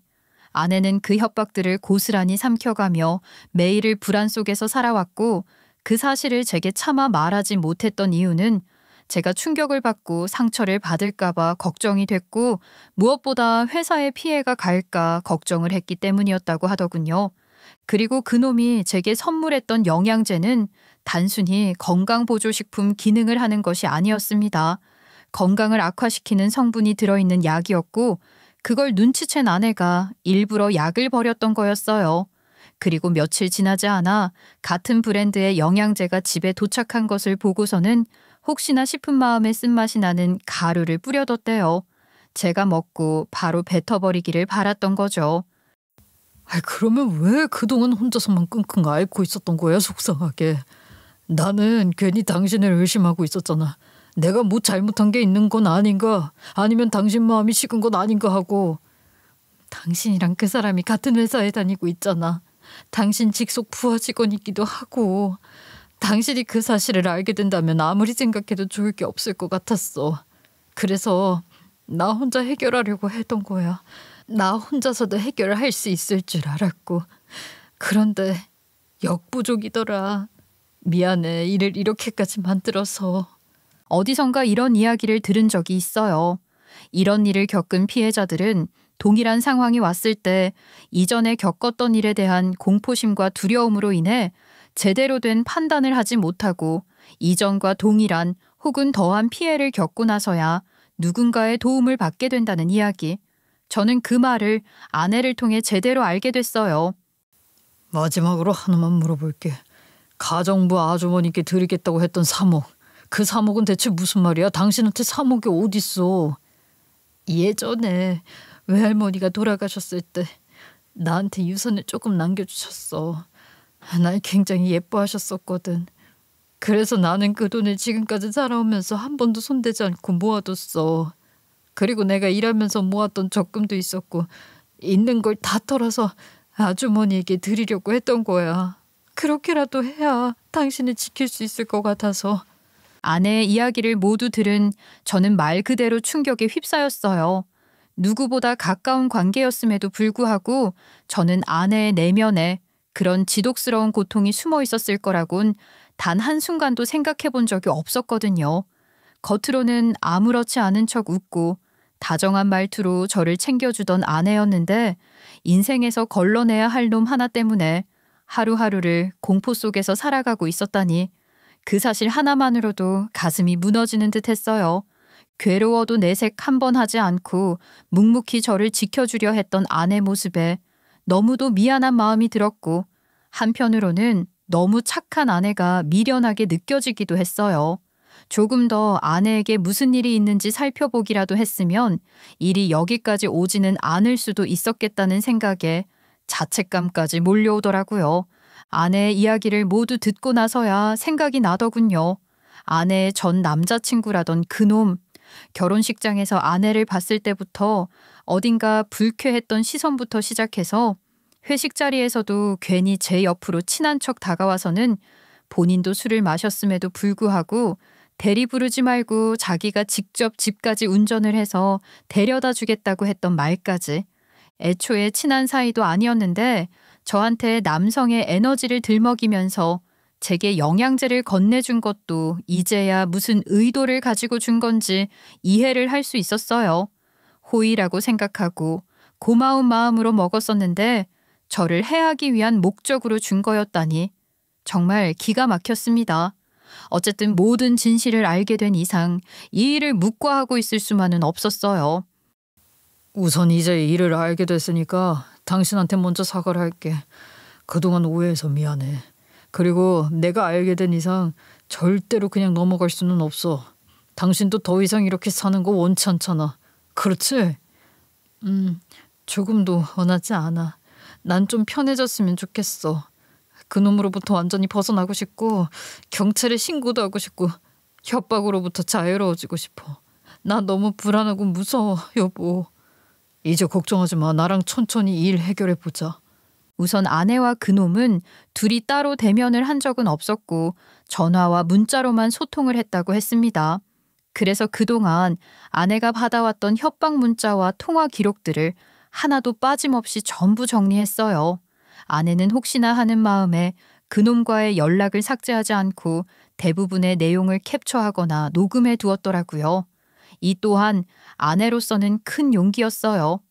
아내는 그 협박들을 고스란히 삼켜가며 매일을 불안 속에서 살아왔고 그 사실을 제게 차마 말하지 못했던 이유는 제가 충격을 받고 상처를 받을까봐 걱정이 됐고 무엇보다 회사에 피해가 갈까 걱정을 했기 때문이었다고 하더군요. 그리고 그놈이 제게 선물했던 영양제는 단순히 건강보조식품 기능을 하는 것이 아니었습니다. 건강을 악화시키는 성분이 들어있는 약이었고 그걸 눈치챈 아내가 일부러 약을 버렸던 거였어요. 그리고 며칠 지나지 않아 같은 브랜드의 영양제가 집에 도착한 것을 보고서는 혹시나 싶은 마음에 쓴맛이 나는 가루를 뿌려뒀대요. 제가 먹고 바로 뱉어버리기를 바랐던 거죠. 그러면 왜 그동안 혼자서만 끙끙 앓고 있었던 거야, 속상하게. 나는 괜히 당신을 의심하고 있었잖아. 내가 뭐 잘못한 게 있는 건 아닌가, 아니면 당신 마음이 식은 건 아닌가 하고. 당신이랑 그 사람이 같은 회사에 다니고 있잖아. 당신 직속 부하 직원이기도 하고. 당신이 그 사실을 알게 된다면 아무리 생각해도 좋을 게 없을 것 같았어. 그래서 나 혼자 해결하려고 했던 거야. 나 혼자서도 해결을 할 수 있을 줄 알았고. 그런데 역부족이더라. 미안해. 일을 이렇게까지 만들어서. 어디선가 이런 이야기를 들은 적이 있어요. 이런 일을 겪은 피해자들은 동일한 상황이 왔을 때 이전에 겪었던 일에 대한 공포심과 두려움으로 인해 제대로 된 판단을 하지 못하고 이전과 동일한 혹은 더한 피해를 겪고 나서야 누군가의 도움을 받게 된다는 이야기. 저는 그 말을 아내를 통해 제대로 알게 됐어요. 마지막으로 하나만 물어볼게. 가정부 아주머니께 드리겠다고 했던 3억. 그 3억은 대체 무슨 말이야? 당신한테 3억이 어딨어? 예전에 외할머니가 돌아가셨을 때 나한테 유산을 조금 남겨주셨어. 날 굉장히 예뻐하셨었거든. 그래서 나는 그 돈을 지금까지 살아오면서 한 번도 손대지 않고 모아뒀어. 그리고 내가 일하면서 모았던 적금도 있었고 있는 걸 다 털어서 아주머니에게 드리려고 했던 거야. 그렇게라도 해야 당신을 지킬 수 있을 것 같아서. 아내의 이야기를 모두 들은 저는 말 그대로 충격에 휩싸였어요. 누구보다 가까운 관계였음에도 불구하고 저는 아내의 내면에 그런 지독스러운 고통이 숨어 있었을 거라곤 단 한순간도 생각해 본 적이 없었거든요. 겉으로는 아무렇지 않은 척 웃고 다정한 말투로 저를 챙겨주던 아내였는데 인생에서 걸러내야 할 놈 하나 때문에 하루하루를 공포 속에서 살아가고 있었다니 그 사실 하나만으로도 가슴이 무너지는 듯 했어요. 괴로워도 내색 한 번 하지 않고 묵묵히 저를 지켜주려 했던 아내 모습에 너무도 미안한 마음이 들었고 한편으로는 너무 착한 아내가 미련하게 느껴지기도 했어요. 조금 더 아내에게 무슨 일이 있는지 살펴보기라도 했으면 일이 여기까지 오지는 않을 수도 있었겠다는 생각에 자책감까지 몰려오더라고요. 아내의 이야기를 모두 듣고 나서야 생각이 나더군요. 아내의 전 남자친구라던 그놈. 결혼식장에서 아내를 봤을 때부터 어딘가 불쾌했던 시선부터 시작해서 회식 자리에서도 괜히 제 옆으로 친한 척 다가와서는 본인도 술을 마셨음에도 불구하고 대리 부르지 말고 자기가 직접 집까지 운전을 해서 데려다 주겠다고 했던 말까지. 애초에 친한 사이도 아니었는데 저한테 남성의 에너지를 들먹이면서 제게 영양제를 건네준 것도 이제야 무슨 의도를 가지고 준 건지 이해를 할 수 있었어요. 호의라고 생각하고 고마운 마음으로 먹었었는데 저를 해하기 위한 목적으로 준 거였다니 정말 기가 막혔습니다. 어쨌든 모든 진실을 알게 된 이상 이 일을 묵과하고 있을 수만은 없었어요. 우선 이제 일을 알게 됐으니까 당신한테 먼저 사과를 할게. 그동안 오해해서 미안해. 그리고 내가 알게 된 이상 절대로 그냥 넘어갈 수는 없어. 당신도 더 이상 이렇게 사는 거 원치 않잖아. 그렇지? 조금도 원하지 않아. 난 좀 편해졌으면 좋겠어. 그놈으로부터 완전히 벗어나고 싶고 경찰에 신고도 하고 싶고 협박으로부터 자유로워지고 싶어. 나 너무 불안하고 무서워, 여보. 이제 걱정하지 마. 나랑 천천히 일 해결해 보자. 우선 아내와 그놈은 둘이 따로 대면을 한 적은 없었고 전화와 문자로만 소통을 했다고 했습니다. 그래서 그동안 아내가 받아왔던 협박 문자와 통화 기록들을 하나도 빠짐없이 전부 정리했어요. 아내는 혹시나 하는 마음에 그놈과의 연락을 삭제하지 않고 대부분의 내용을 캡처하거나 녹음해 두었더라고요. 이 또한 아내로서는 큰 용기였어요.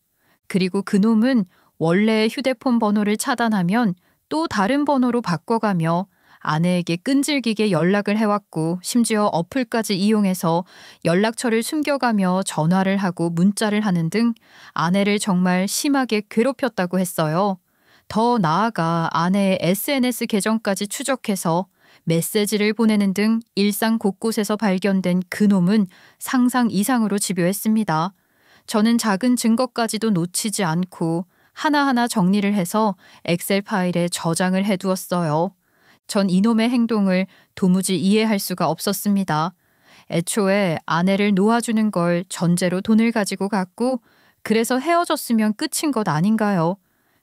그리고 그놈은 원래의 휴대폰 번호를 차단하면 또 다른 번호로 바꿔가며 아내에게 끈질기게 연락을 해왔고 심지어 어플까지 이용해서 연락처를 숨겨가며 전화를 하고 문자를 하는 등 아내를 정말 심하게 괴롭혔다고 했어요. 더 나아가 아내의 SNS 계정까지 추적해서 메시지를 보내는 등 일상 곳곳에서 발견된 그놈은 상상 이상으로 집요했습니다. 저는 작은 증거까지도 놓치지 않고 하나하나 정리를 해서 엑셀 파일에 저장을 해두었어요. 전 이놈의 행동을 도무지 이해할 수가 없었습니다. 애초에 아내를 놓아주는 걸 전제로 돈을 가지고 갔고 그래서 헤어졌으면 끝인 것 아닌가요?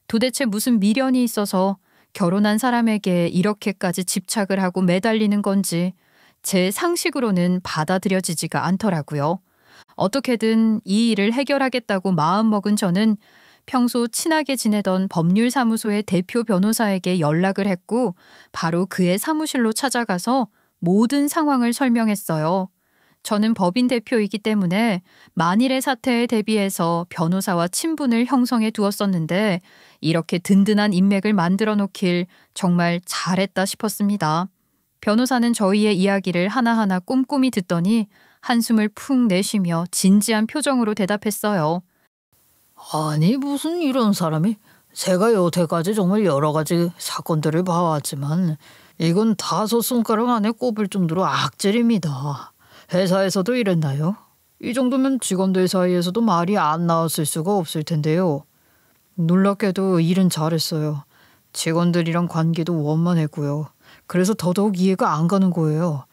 도대체 무슨 미련이 있어서 결혼한 사람에게 이렇게까지 집착을 하고 매달리는 건지 제 상식으로는 받아들여지지가 않더라고요. 어떻게든 이 일을 해결하겠다고 마음먹은 저는 평소 친하게 지내던 법률사무소의 대표 변호사에게 연락을 했고 바로 그의 사무실로 찾아가서 모든 상황을 설명했어요. 저는 법인 대표이기 때문에 만일의 사태에 대비해서 변호사와 친분을 형성해 두었었는데 이렇게 든든한 인맥을 만들어 놓길 정말 잘했다 싶었습니다. 변호사는 저희의 이야기를 하나하나 꼼꼼히 듣더니 한숨을 푹 내쉬며 진지한 표정으로 대답했어요. 아니 무슨 이런 사람이? 제가 여태까지 정말 여러 가지 사건들을 봐왔지만 이건 5손가락 안에 꼽을 정도로 악질입니다. 회사에서도 이랬나요? 이 정도면 직원들 사이에서도 말이 안 나왔을 수가 없을 텐데요. 놀랍게도 일은 잘했어요. 직원들이랑 관계도 원만했고요. 그래서 더더욱 이해가 안 가는 거예요.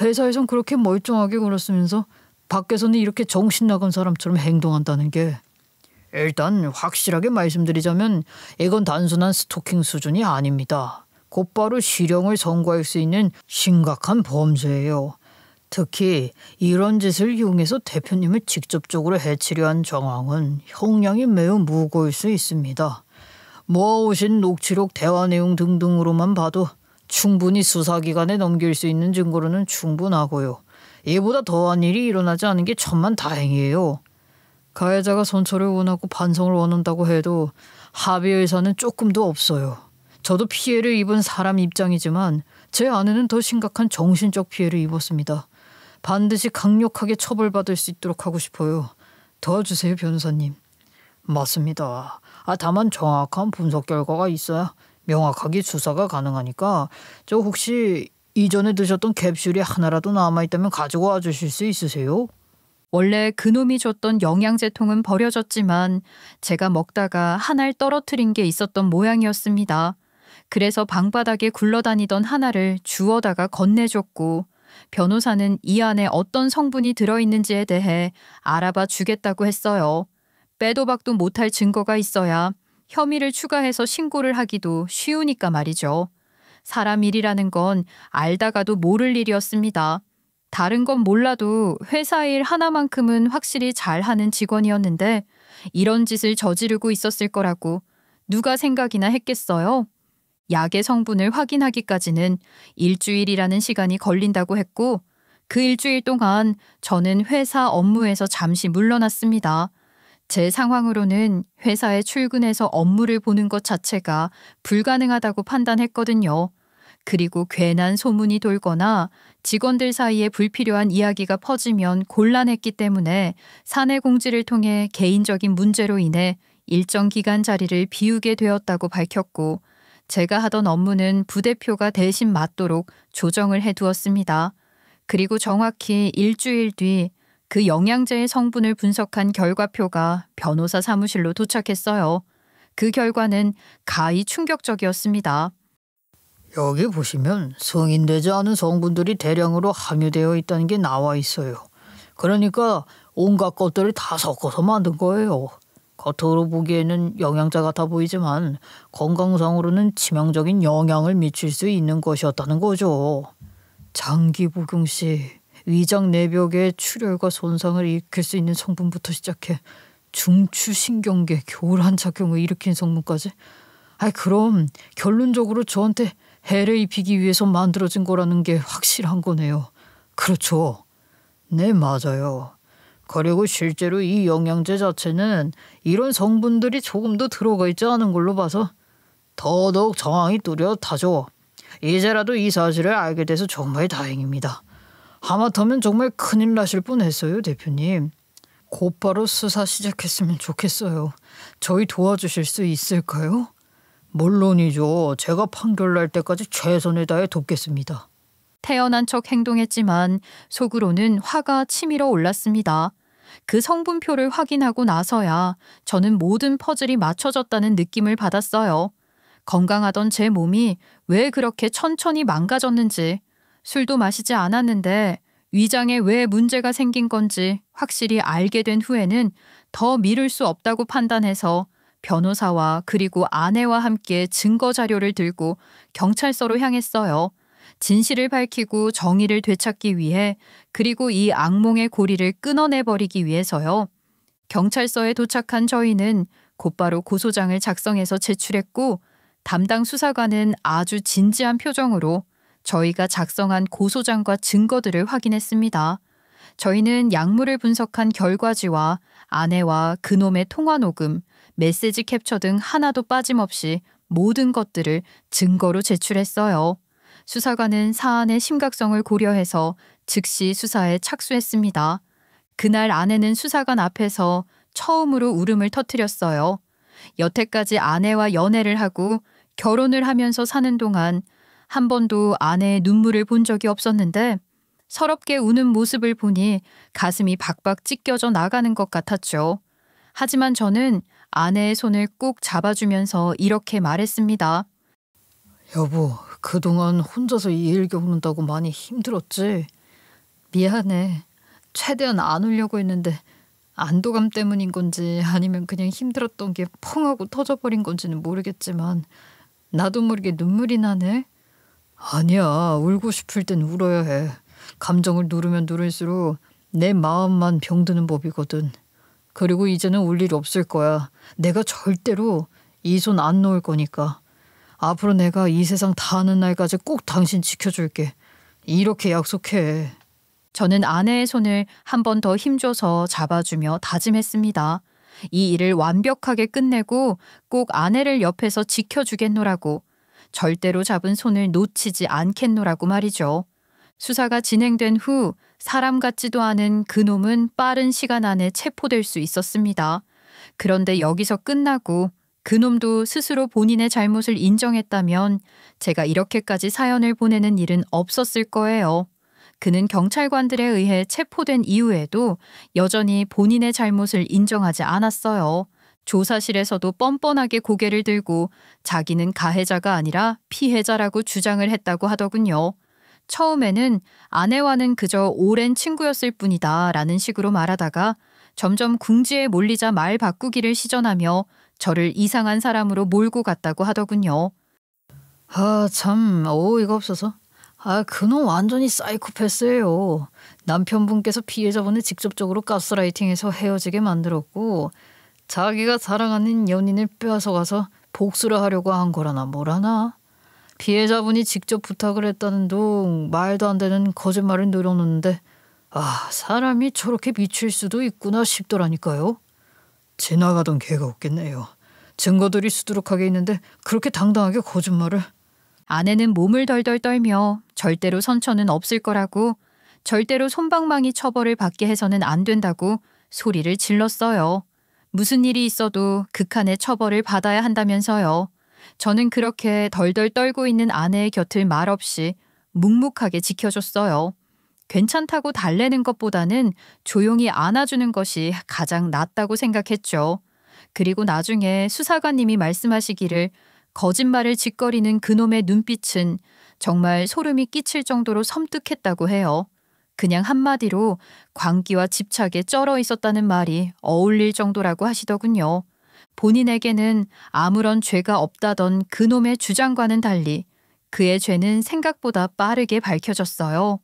회사에선 그렇게 멀쩡하게 굴었으면서 밖에서는 이렇게 정신 나간 사람처럼 행동한다는 게. 일단 확실하게 말씀드리자면 이건 단순한 스토킹 수준이 아닙니다. 곧바로 실형을 선고할 수 있는 심각한 범죄예요. 특히 이런 짓을 이용해서 대표님을 직접적으로 해치려 한 정황은 형량이 매우 무거울 수 있습니다. 모아오신 녹취록, 대화 내용 등등으로만 봐도 충분히 수사기관에 넘길 수 있는 증거로는 충분하고요. 이보다 더한 일이 일어나지 않은 게 천만다행이에요. 가해자가 선처를 원하고 반성을 원한다고 해도 합의 의사는 조금도 없어요. 저도 피해를 입은 사람 입장이지만 제 아내는 더 심각한 정신적 피해를 입었습니다. 반드시 강력하게 처벌받을 수 있도록 하고 싶어요. 도와주세요, 변호사님. 맞습니다. 다만 정확한 분석 결과가 있어야 명확하게 수사가 가능하니까 저 혹시 이전에 드셨던 캡슐이 하나라도 남아있다면 가지고 와주실 수 있으세요? 원래 그놈이 줬던 영양제통은 버려졌지만 제가 먹다가 하나를 떨어뜨린 게 있었던 모양이었습니다. 그래서 방바닥에 굴러다니던 하나를 주워다가 건네줬고 변호사는 이 안에 어떤 성분이 들어있는지에 대해 알아봐 주겠다고 했어요. 빼도 박도 못할 증거가 있어야 혐의를 추가해서 신고를 하기도 쉬우니까 말이죠. 사람 일이라는 건 알다가도 모를 일이었습니다. 다른 건 몰라도 회사 일 하나만큼은 확실히 잘하는 직원이었는데 이런 짓을 저지르고 있었을 거라고 누가 생각이나 했겠어요? 약의 성분을 확인하기까지는 일주일이라는 시간이 걸린다고 했고 그 일주일 동안 저는 회사 업무에서 잠시 물러났습니다. 제 상황으로는 회사에 출근해서 업무를 보는 것 자체가 불가능하다고 판단했거든요. 그리고 괜한 소문이 돌거나 직원들 사이에 불필요한 이야기가 퍼지면 곤란했기 때문에 사내 공지를 통해 개인적인 문제로 인해 일정 기간 자리를 비우게 되었다고 밝혔고 제가 하던 업무는 부대표가 대신 맡도록 조정을 해두었습니다. 그리고 정확히 일주일 뒤 그 영양제의 성분을 분석한 결과표가 변호사 사무실로 도착했어요. 그 결과는 가히 충격적이었습니다. 여기 보시면 승인되지 않은 성분들이 대량으로 함유되어 있다는 게 나와 있어요. 그러니까 온갖 것들을 다 섞어서 만든 거예요. 겉으로 보기에는 영양제 같아 보이지만 건강상으로는 치명적인 영향을 미칠 수 있는 것이었다는 거죠. 장기 복용 시 위장 내벽의 출혈과 손상을 일으킬 수 있는 성분부터 시작해 중추신경계 교란 작용을 일으킨 성분까지. 그럼 결론적으로 저한테 해를 입히기 위해서 만들어진 거라는 게 확실한 거네요. 그렇죠. 네, 맞아요. 그리고 실제로 이 영양제 자체는 이런 성분들이 조금 더 들어가 있지 않은 걸로 봐서 더더욱 정황이 뚜렷하죠. 이제라도 이 사실을 알게 돼서 정말 다행입니다. 하마터면 정말 큰일 나실 뻔했어요, 대표님. 곧바로 수사 시작했으면 좋겠어요. 저희 도와주실 수 있을까요? 물론이죠. 제가 판결 날 때까지 최선을 다해 돕겠습니다. 태연한 척 행동했지만 속으로는 화가 치밀어 올랐습니다. 그 성분표를 확인하고 나서야 저는 모든 퍼즐이 맞춰졌다는 느낌을 받았어요. 건강하던 제 몸이 왜 그렇게 천천히 망가졌는지, 술도 마시지 않았는데 위장에 왜 문제가 생긴 건지 확실히 알게 된 후에는 더 미룰 수 없다고 판단해서 변호사와 그리고 아내와 함께 증거 자료를 들고 경찰서로 향했어요. 진실을 밝히고 정의를 되찾기 위해, 그리고 이 악몽의 고리를 끊어내버리기 위해서요. 경찰서에 도착한 저희는 곧바로 고소장을 작성해서 제출했고 담당 수사관은 아주 진지한 표정으로 저희가 작성한 고소장과 증거들을 확인했습니다. 저희는 약물을 분석한 결과지와 아내와 그놈의 통화 녹음, 메시지 캡처 등 하나도 빠짐없이 모든 것들을 증거로 제출했어요. 수사관은 사안의 심각성을 고려해서 즉시 수사에 착수했습니다. 그날 아내는 수사관 앞에서 처음으로 울음을 터뜨렸어요. 여태까지 아내와 연애를 하고 결혼을 하면서 사는 동안 한 번도 아내의 눈물을 본 적이 없었는데 서럽게 우는 모습을 보니 가슴이 박박 찢겨져 나가는 것 같았죠. 하지만 저는 아내의 손을 꼭 잡아주면서 이렇게 말했습니다. 여보, 그동안 혼자서 이 일 겪는다고 많이 힘들었지? 미안해. 최대한 안 울려고 했는데 안도감 때문인 건지 아니면 그냥 힘들었던 게 펑하고 터져버린 건지는 모르겠지만 나도 모르게 눈물이 나네. 아니야, 울고 싶을 땐 울어야 해. 감정을 누르면 누를수록 내 마음만 병드는 법이거든. 그리고 이제는 울 일 없을 거야. 내가 절대로 이 손 안 놓을 거니까. 앞으로 내가 이 세상 다 하는 날까지 꼭 당신 지켜줄게. 이렇게 약속해. 저는 아내의 손을 한 번 더 힘줘서 잡아주며 다짐했습니다. 이 일을 완벽하게 끝내고 꼭 아내를 옆에서 지켜주겠노라고, 절대로 잡은 손을 놓치지 않겠노라고 말이죠. 수사가 진행된 후 사람 같지도 않은 그놈은 빠른 시간 안에 체포될 수 있었습니다. 그런데 여기서 끝나고 그놈도 스스로 본인의 잘못을 인정했다면 제가 이렇게까지 사연을 보내는 일은 없었을 거예요. 그는 경찰관들에 의해 체포된 이후에도 여전히 본인의 잘못을 인정하지 않았어요. 조사실에서도 뻔뻔하게 고개를 들고 자기는 가해자가 아니라 피해자라고 주장을 했다고 하더군요. 처음에는 아내와는 그저 오랜 친구였을 뿐이다 라는 식으로 말하다가 점점 궁지에 몰리자 말 바꾸기를 시전하며 저를 이상한 사람으로 몰고 갔다고 하더군요. 참 어이가 없어서. 그놈 완전히 사이코패스예요. 남편분께서 피해자분을 직접적으로 가스라이팅해서 헤어지게 만들었고 자기가 사랑하는 연인을 빼앗아가서 복수를 하려고 한 거라나 뭐라나. 피해자분이 직접 부탁을 했다는 둥 말도 안 되는 거짓말을 늘어놓는데 사람이 저렇게 미칠 수도 있구나 싶더라니까요. 지나가던 개가 없겠네요. 증거들이 수두룩하게 있는데 그렇게 당당하게 거짓말을. 아내는 몸을 덜덜 떨며 절대로 선처는 없을 거라고, 절대로 솜방망이 처벌을 받게 해서는 안 된다고 소리를 질렀어요. 무슨 일이 있어도 극한의 처벌을 받아야 한다면서요. 저는 그렇게 덜덜 떨고 있는 아내의 곁을 말없이 묵묵하게 지켜줬어요. 괜찮다고 달래는 것보다는 조용히 안아주는 것이 가장 낫다고 생각했죠. 그리고 나중에 수사관님이 말씀하시기를 거짓말을 짓거리는 그놈의 눈빛은 정말 소름이 끼칠 정도로 섬뜩했다고 해요. 그냥 한마디로 광기와 집착에 쩔어 있었다는 말이 어울릴 정도라고 하시더군요. 본인에게는 아무런 죄가 없다던 그놈의 주장과는 달리 그의 죄는 생각보다 빠르게 밝혀졌어요.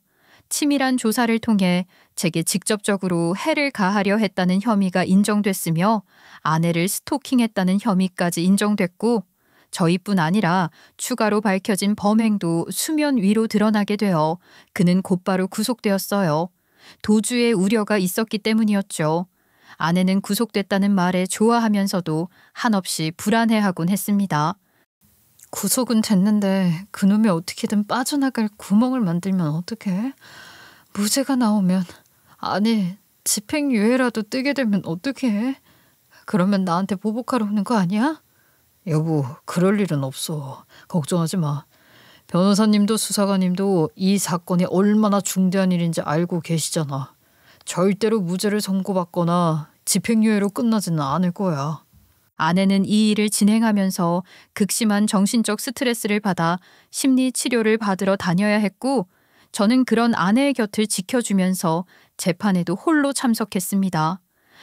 치밀한 조사를 통해 제게 직접적으로 해를 가하려 했다는 혐의가 인정됐으며 아내를 스토킹했다는 혐의까지 인정됐고, 저희뿐 아니라 추가로 밝혀진 범행도 수면 위로 드러나게 되어 그는 곧바로 구속되었어요. 도주의 우려가 있었기 때문이었죠. 아내는 구속됐다는 말에 좋아하면서도 한없이 불안해하곤 했습니다. 구속은 됐는데 그놈이 어떻게든 빠져나갈 구멍을 만들면 어떡해? 무죄가 나오면, 아니 집행유예라도 뜨게 되면 어떡해? 그러면 나한테 보복하러 오는 거 아니야? 여보, 그럴 일은 없어. 걱정하지 마. 변호사님도 수사관님도 이 사건이 얼마나 중대한 일인지 알고 계시잖아. 절대로 무죄를 선고받거나 집행유예로 끝나지는 않을 거야. 아내는 이 일을 진행하면서 극심한 정신적 스트레스를 받아 심리 치료를 받으러 다녀야 했고, 저는 그런 아내의 곁을 지켜주면서 재판에도 홀로 참석했습니다.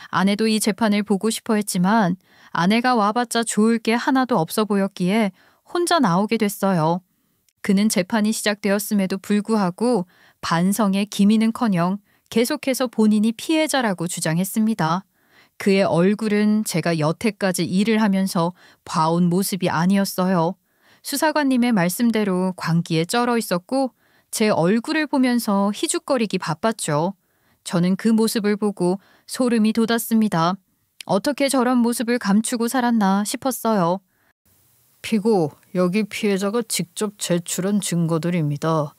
아내도 이 재판을 보고 싶어 했지만 아내가 와봤자 좋을 게 하나도 없어 보였기에 혼자 나오게 됐어요. 그는 재판이 시작되었음에도 불구하고 반성의 기미는커녕 계속해서 본인이 피해자라고 주장했습니다. 그의 얼굴은 제가 여태까지 일을 하면서 봐온 모습이 아니었어요. 수사관님의 말씀대로 광기에 쩔어 있었고 제 얼굴을 보면서 희죽거리기 바빴죠. 저는 그 모습을 보고 소름이 돋았습니다. 어떻게 저런 모습을 감추고 살았나 싶었어요. 피고, 여기 피해자가 직접 제출한 증거들입니다.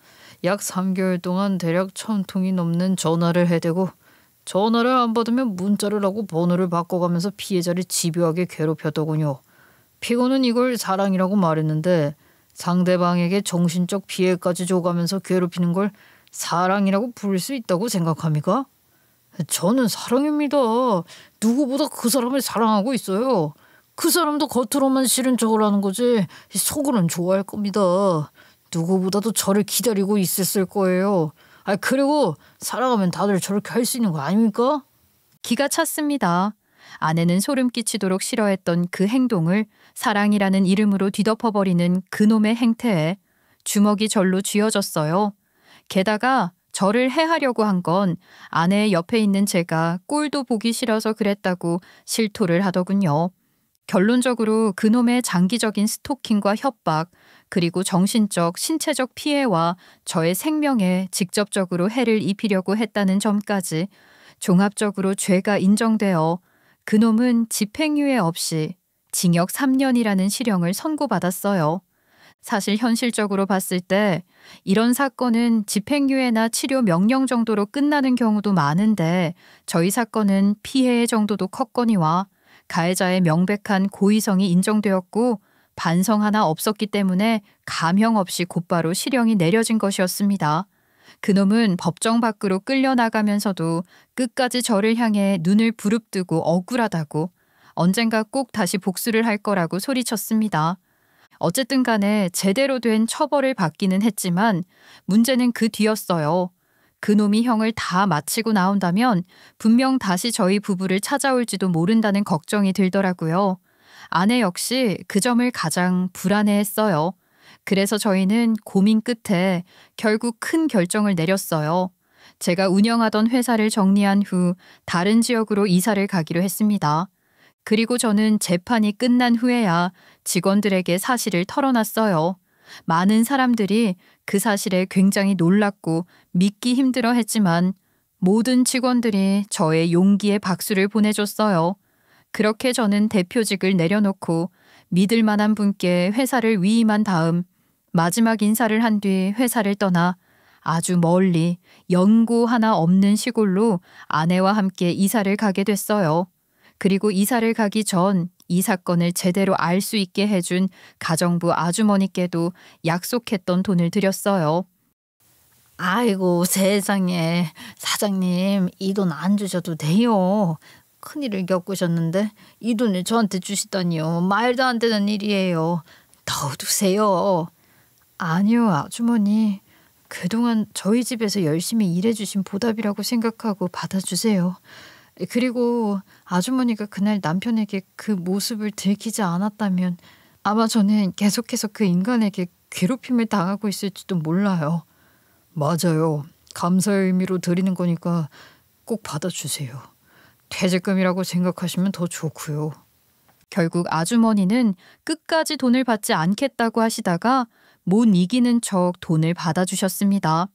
약 3개월 동안 대략 1000통이 넘는 전화를 해대고 전화를 안 받으면 문자를 하고 번호를 바꿔가면서 피해자를 집요하게 괴롭혔더군요. 피고는 이걸 사랑이라고 말했는데 상대방에게 정신적 피해까지 줘가면서 괴롭히는 걸 사랑이라고 부를 수 있다고 생각합니까? 저는 사랑입니다. 누구보다 그 사람을 사랑하고 있어요. 그 사람도 겉으로만 싫은 척을 하는 거지 속으로는 좋아할 겁니다. 누구보다도 저를 기다리고 있었을 거예요. 그리고 사랑하면 다들 저렇게 할 수 있는 거 아닙니까? 기가 찼습니다. 아내는 소름 끼치도록 싫어했던 그 행동을 사랑이라는 이름으로 뒤덮어버리는 그놈의 행태에 주먹이 절로 쥐어졌어요. 게다가 저를 해하려고 한 건 아내의 옆에 있는 제가 꼴도 보기 싫어서 그랬다고 실토를 하더군요. 결론적으로 그놈의 장기적인 스토킹과 협박, 그리고 정신적, 신체적 피해와 저의 생명에 직접적으로 해를 입히려고 했다는 점까지 종합적으로 죄가 인정되어 그놈은 집행유예 없이 징역 3년이라는 실형을 선고받았어요. 사실 현실적으로 봤을 때 이런 사건은 집행유예나 치료 명령 정도로 끝나는 경우도 많은데 저희 사건은 피해의 정도도 컸거니와 가해자의 명백한 고의성이 인정되었고 반성 하나 없었기 때문에 감형 없이 곧바로 실형이 내려진 것이었습니다. 그놈은 법정 밖으로 끌려나가면서도 끝까지 저를 향해 눈을 부릅뜨고 억울하다고 언젠가 꼭 다시 복수를 할 거라고 소리쳤습니다. 어쨌든 간에 제대로 된 처벌을 받기는 했지만 문제는 그 뒤였어요. 그놈이 형을 다 마치고 나온다면 분명 다시 저희 부부를 찾아올지도 모른다는 걱정이 들더라고요. 아내 역시 그 점을 가장 불안해했어요. 그래서 저희는 고민 끝에 결국 큰 결정을 내렸어요. 제가 운영하던 회사를 정리한 후 다른 지역으로 이사를 가기로 했습니다. 그리고 저는 재판이 끝난 후에야 직원들에게 사실을 털어놨어요. 많은 사람들이 그 사실에 굉장히 놀랐고 믿기 힘들어 했지만 모든 직원들이 저의 용기에 박수를 보내줬어요. 그렇게 저는 대표직을 내려놓고 믿을 만한 분께 회사를 위임한 다음 마지막 인사를 한 뒤 회사를 떠나 아주 멀리 연고 하나 없는 시골로 아내와 함께 이사를 가게 됐어요. 그리고 이사를 가기 전 이 사건을 제대로 알 수 있게 해준 가정부 아주머니께도 약속했던 돈을 드렸어요. 아이고 세상에 사장님 이 돈 안 주셔도 돼요. 큰일을 겪으셨는데 이 돈을 저한테 주시다니요. 말도 안 되는 일이에요. 더 두세요. 아니요, 아주머니. 그동안 저희 집에서 열심히 일해주신 보답이라고 생각하고 받아주세요. 그리고 아주머니가 그날 남편에게 그 모습을 들키지 않았다면 아마 저는 계속해서 그 인간에게 괴롭힘을 당하고 있을지도 몰라요. 맞아요. 감사의 의미로 드리는 거니까 꼭 받아주세요. 퇴직금이라고 생각하시면 더 좋고요. 결국 아주머니는 끝까지 돈을 받지 않겠다고 하시다가 못 이기는 척 돈을 받아주셨습니다.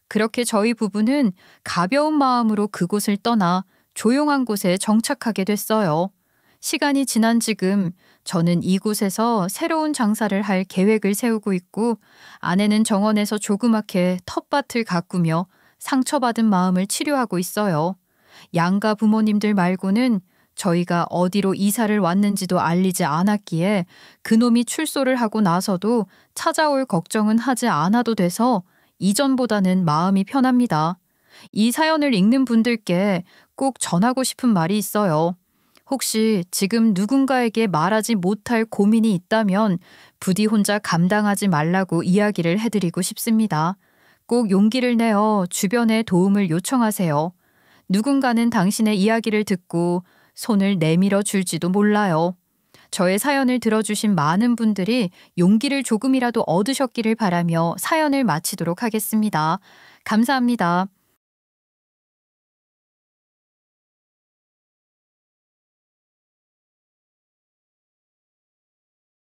그렇게 저희 부부는 가벼운 마음으로 그곳을 떠나 조용한 곳에 정착하게 됐어요. 시간이 지난 지금 저는 이곳에서 새로운 장사를 할 계획을 세우고 있고 아내는 정원에서 조그맣게 텃밭을 가꾸며 상처받은 마음을 치료하고 있어요. 양가 부모님들 말고는 저희가 어디로 이사를 왔는지도 알리지 않았기에 그놈이 출소를 하고 나서도 찾아올 걱정은 하지 않아도 돼서 이전보다는 마음이 편합니다. 이 사연을 읽는 분들께 꼭 전하고 싶은 말이 있어요. 혹시 지금 누군가에게 말하지 못할 고민이 있다면 부디 혼자 감당하지 말라고 이야기를 해드리고 싶습니다. 꼭 용기를 내어 주변에 도움을 요청하세요. 누군가는 당신의 이야기를 듣고 손을 내밀어 줄지도 몰라요. 저의 사연을 들어주신 많은 분들이 용기를 조금이라도 얻으셨기를 바라며 사연을 마치도록 하겠습니다. 감사합니다.